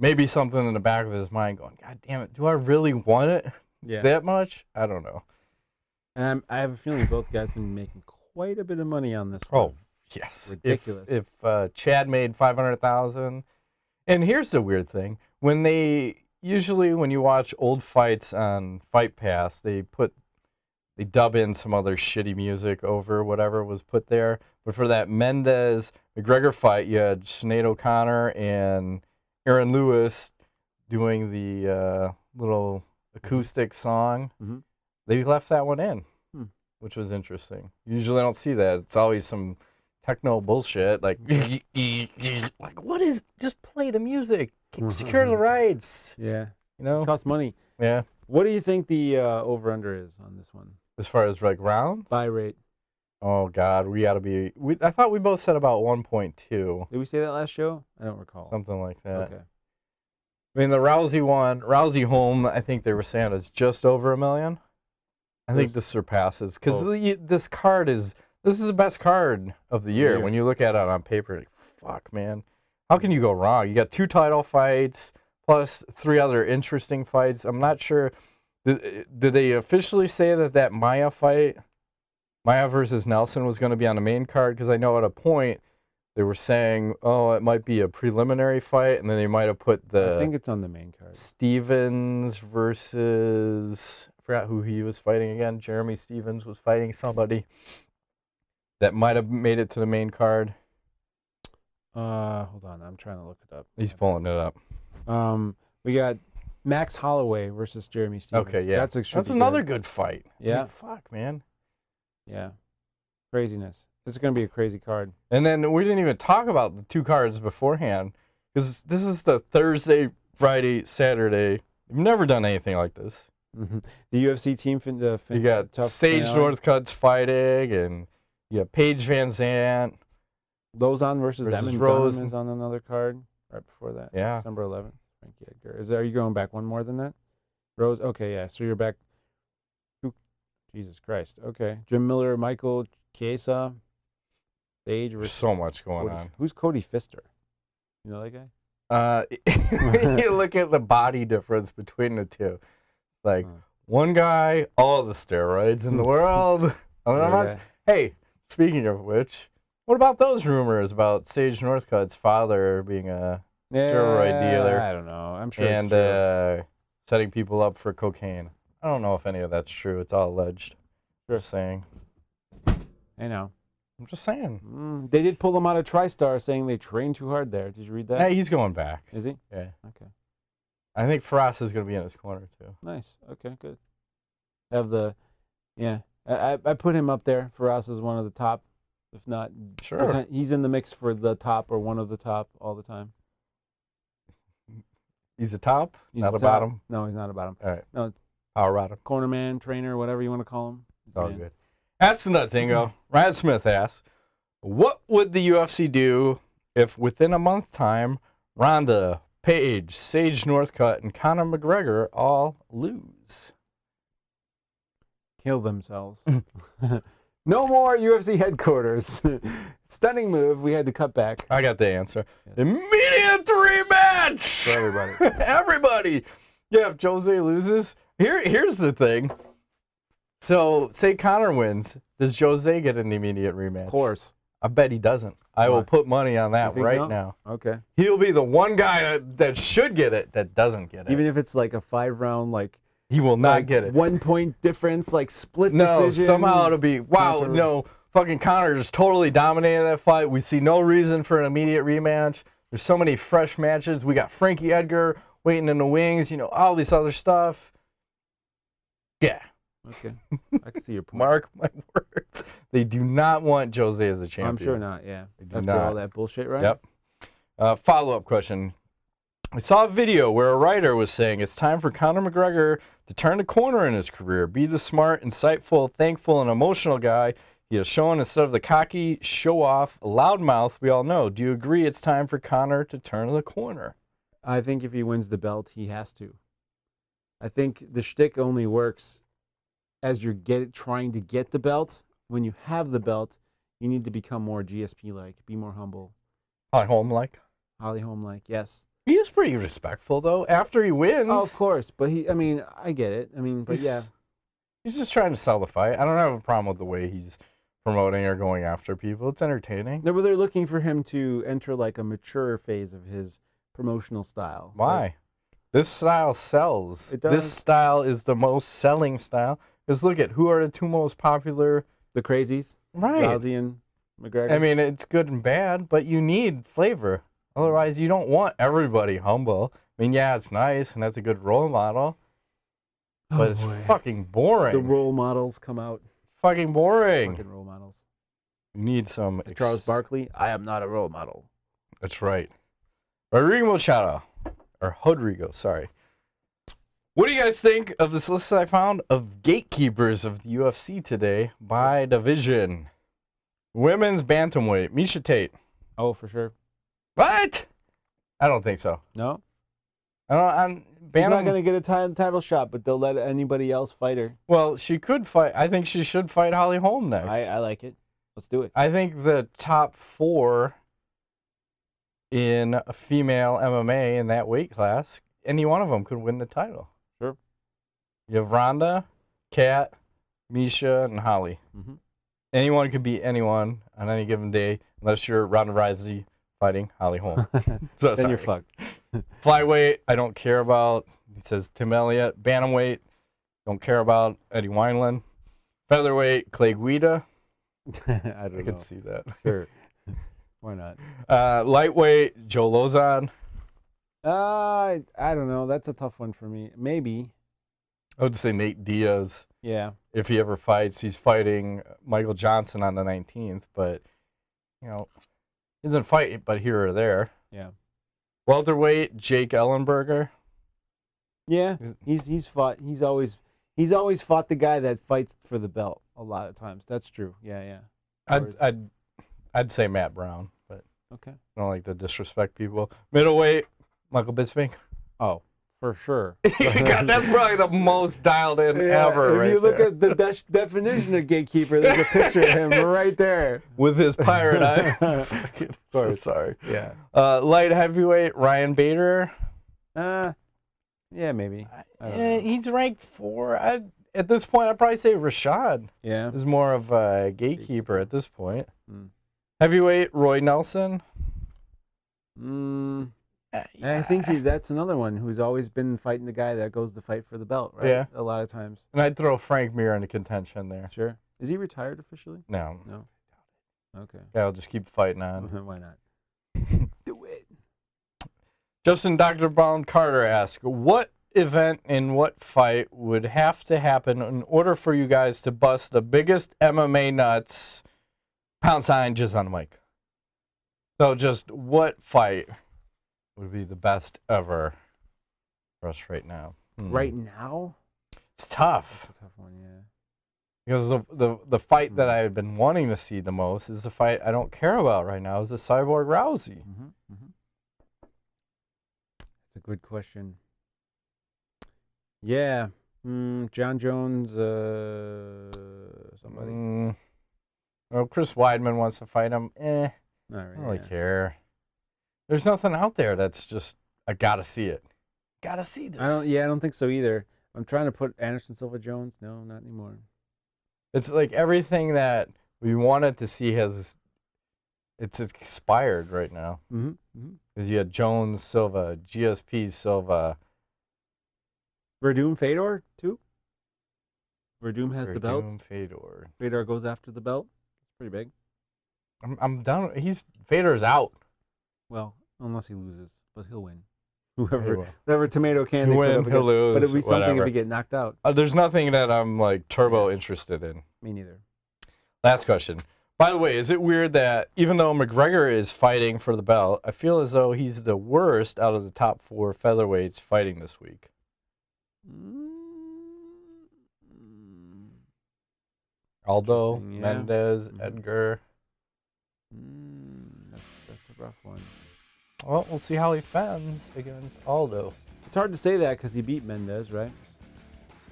maybe something in the back of his mind going, God damn it, do I really want it that much? I don't know. And I have a feeling both guys are making quite a bit of money on this. Oh, yes. Ridiculous. If Chad made $500,000, and here's the weird thing: when you watch old fights on Fight Pass, they dub in some other shitty music over whatever was put there. But for that Mendez McGregor fight, you had Sinead O'Connor and Aaron Lewis doing the little acoustic song. Mm-hmm. They left that one in, which was interesting. Usually I don't see that. It's always some techno bullshit, like what is, just play the music, secure the rights. Yeah. You know? It costs money. Yeah. What do you think the over-under is on this one? As far as like rounds? Buy rate. Oh, God, we got to be, I thought we both said about 1.2. Did we say that last show? I don't recall. Something like that. Okay. I mean, the Rousey one, Rousey Holm, I think they were saying is just over $1 million. I think this surpasses, because this is the best card of the year. When you look at it on paper, like, fuck, man. How can you go wrong? You got 2 title fights, plus 3 other interesting fights. I'm not sure. Did they officially say that Maya fight, Maya versus Nelson, was going to be on the main card? Because I know at a point they were saying, oh, it might be a preliminary fight, and then they might have put I think it's on the main card. Stevens versus, I forgot who he was fighting again. Jeremy Stevens was fighting somebody that might have made it to the main card. Hold on, I'm trying to look it up. He's pulling it up. We got Max Holloway versus Jeremy Stevens. Okay, yeah. That's another good fight. Yeah. I mean, fuck, man. Yeah. Craziness. This is going to be a crazy card. And then we didn't even talk about the 2 cards beforehand, because this is the Thursday, Friday, Saturday. We've never done anything like this. Mm-hmm. The UFC team. You got Sage Northcutt's fighting, and you got Paige Van Zandt. Lozon versus Emin Rose is on another card right before that. Yeah. December 11th. Frankie Edgar. Are you going back one more than that? Rose? Okay, yeah. So you're back. Jesus Christ. Okay. Jim Miller, Michael Chiesa, Paige. There's so much going on. Who's Cody Pfister? You know that guy? You look at the body difference between the two. Like, one guy, all the steroids in the world. Hey, speaking of which, what about those rumors about Sage Northcutt's father being a steroid dealer? I don't know. I'm sure and it's true. setting people up for cocaine. I don't know if any of that's true. It's all alleged. Just saying. I know. I'm just saying. They did pull him out of TriStar saying they trained too hard there. Did you read that? Hey, he's going back. Is he? Yeah. Okay. I think Faraz is going to be in his corner, too. Nice. Okay, good. I put him up there. Faraz is one of the top, if not. Sure. He's in the mix for the top or one of the top all the time. He's the top? He's not the a top. bottom? No, he's not a bottom. All right. No. Power bottom. Cornerman, trainer, whatever you want to call him. It's all good. Ask the nuts, Ingo. Ryan Smith asks, what would the UFC do if within a month time, Ronda, Paige, Sage Northcutt, and Conor McGregor all lose? Kill themselves. No more UFC headquarters. Stunning move. We had to cut back. I got the answer. Yes. Immediate rematch for everybody. Everybody. Yeah, if Jose loses, here's the thing. So, say Conor wins. Does Jose get an immediate rematch? Of course. I bet he doesn't. I will put money on that right now. Okay. He'll be the one guy that should get it that doesn't get it. Even if it's like a 5-round, like. He will not get it. 1 point difference, like split No, decision. somehow it'll be, wow, no, fucking Conor just totally dominated that fight. We see no reason for an immediate rematch. There's so many fresh matches. We got Frankie Edgar waiting in the wings, all this other stuff. Yeah. Okay. I can see your point. Mark my words. They do not want Jose as a champion. I'm sure not, yeah. They do After not. all that bullshit, right? Yep. Follow-up question. I saw a video where a writer was saying it's time for Conor McGregor to turn the corner in his career, be the smart, insightful, thankful, and emotional guy he has shown instead of the cocky, show-off, loudmouth we all know. Do you agree it's time for Conor to turn the corner? I think if he wins the belt, he has to. I think the shtick only works as you're trying to get the belt. When you have the belt, you need to become more GSP-like, be more humble. Holm-like? Holly Holm-like, yes. He is pretty respectful, though, after he wins. Oh, of course. But I get it. He's just trying to sell the fight. I don't have a problem with the way he's promoting or going after people. It's entertaining. No, but they're looking for him to enter like a mature phase of his promotional style. Why? Like, this style sells. It does. This style is the most selling style. Because look at who are the two most popular. The crazies. Right. Rousey and McGregor. I mean, it's good and bad, but you need flavor. Otherwise, you don't want everybody humble. I mean, yeah, it's nice, and that's a good role model. But it's fucking boring. The role models come out. Fucking boring. Fucking role models. You need some... Charles Barkley, I am not a role model. That's right. Rodrigo Machado. Or Rodrigo, sorry. What do you guys think of this list that I found of gatekeepers of the UFC today by division? Women's bantamweight, Miesha Tate. Oh, for sure. What? I don't think so. No? I'm She's not going to get a title shot, but they'll let anybody else fight her. Well, she could fight. I think she should fight Holly Holm next. I like it. Let's do it. I think the top 4 in female MMA in that weight class, any one of them could win the title. Sure. You have Ronda, Kat, Miesha, and Holly. Mm-hmm. Anyone could beat anyone on any given day, unless you're Ronda Rousey fighting Holly Holm. So, then you're fucked. Flyweight, I don't care about. He says Tim Elliott. Bantamweight, don't care about. Eddie Wineland. Featherweight, Clay Guida. I could see that. Sure. Why not? Lightweight, Joe Lozon. I don't know. That's a tough one for me. Maybe. I would say Nate Diaz. Yeah. If he ever fights, he's fighting Michael Johnson on the 19th, but he doesn't fight but here or there. Yeah. Welterweight, Jake Ellenberger. Yeah. He's fought. He's always fought the guy that fights for the belt a lot of times. That's true. Yeah. I'd say Matt Brown, but okay. I don't like to disrespect people. Middleweight, Michael Bisping. Oh, for sure. God, that's probably the most dialed in ever. If you look at the definition of gatekeeper, there's a picture of him right there with his pirate eye. So sorry. Yeah. Light heavyweight, Ryan Bader. Yeah, maybe. He's ranked 4. At this point, I'd probably say Rashad. Yeah. Is more of a gatekeeper at this point. Mm. Heavyweight, Roy Nelson. I think that's another one who's always been fighting the guy that goes to fight for the belt, right? Yeah. A lot of times. And I'd throw Frank Mir into contention there. Sure. Is he retired officially? No. Okay. Yeah, I'll just keep fighting on. Why not? Do it. Justin Dr. Brown Carter asks, what event in what fight would have to happen in order for you guys to bust the biggest MMA nuts? # just on the mic. So just what fight would be the best ever for us right now? Right now? It's tough. That's a tough one, yeah. Because the fight that I've been wanting to see the most is the fight I don't care about right now, is the Cyborg Rousey. That's a good question. Yeah. John Jones, somebody. Well, Chris Weidman wants to fight him. Not really, I don't really care. There's nothing out there that's just, I gotta see it. Gotta see this. I don't think so either. I'm trying to put Anderson Silva Jones. No, not anymore. It's like everything that we wanted to see it's expired right now. Because you had Jones, Silva, GSP, Silva. Verdum, Fedor, too? Verdum has the belt. Fedor. Fedor goes after the belt. It's pretty big. I'm done. Fedor's out. Well, unless he loses, but he'll win. Whoever tomato can they win, put up he'll lose. But it'd be something whatever. if he get knocked out. There's nothing that I'm like turbo interested in. Me neither. Last question. By the way, is it weird that even though McGregor is fighting for the belt, I feel as though he's the worst out of the top 4 featherweights fighting this week? Aldo, Interesting, yeah. Mendez, Edgar. That's a rough one. Well, we'll see how he fends against Aldo It's hard to say that because he beat Mendez, right?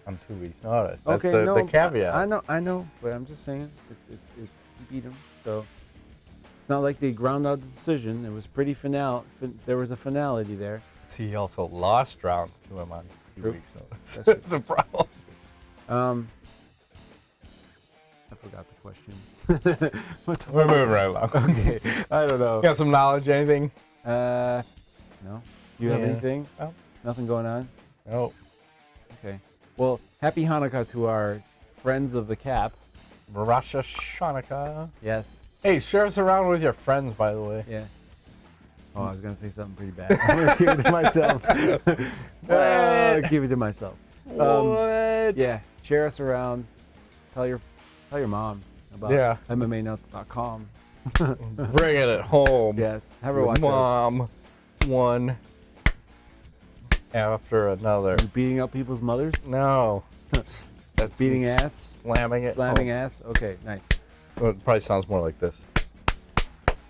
on 2 weeks' notice. That's Okay, the caveat. I know, but I'm just saying it's he beat him, so it's not like they ground out the decision. It was pretty there was a finality there. See, he also lost rounds to him on 2 True. weeks' notice. That's That's a problem. I forgot the question. We're moving right along. Okay, I don't know. You got some knowledge, anything? No. You have Yeah. anything? No. Nothing going on? No. Okay. Well, happy Hanukkah to our friends of the cap. Rosh Hashanah. Yes. Hey, share us around with your friends, by the way. Yeah. Oh, I was gonna say something pretty bad. I'm gonna keep it to myself. Keep it to myself. What? Yeah. Share us around. Tell your mom about MMAnuts.com. Bring it at home. Yes. Have her watch us. Mom, one after another. You beating up people's mothers? No. That's Beating ass? Slamming it. Slamming home. ass? Okay, nice. Well, it probably sounds more like this.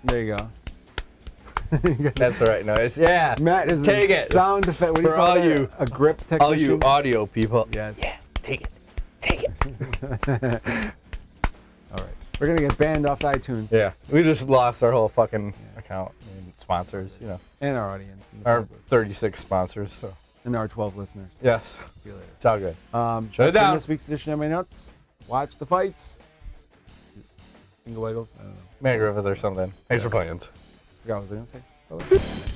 There you go. That's the right noise. Yeah. Matt is Take a it. sound effect. What do you For call all that? you- A grip technician? All you audio people. Yes. Yeah. Take it. Take it. All right. We're going to get banned off iTunes. Yeah. We just lost our whole fucking account and sponsors, you know. And our audience. Our 36 sponsors, so. And our 12 listeners. Yes. See you later. It's all good. Shut it that's been down. this week's edition of My Nuts. Watch the fights. Finger wiggles. I don't know. Man Griffith or something. Thanks for playing. Forgot what I was going to say. Bye-bye.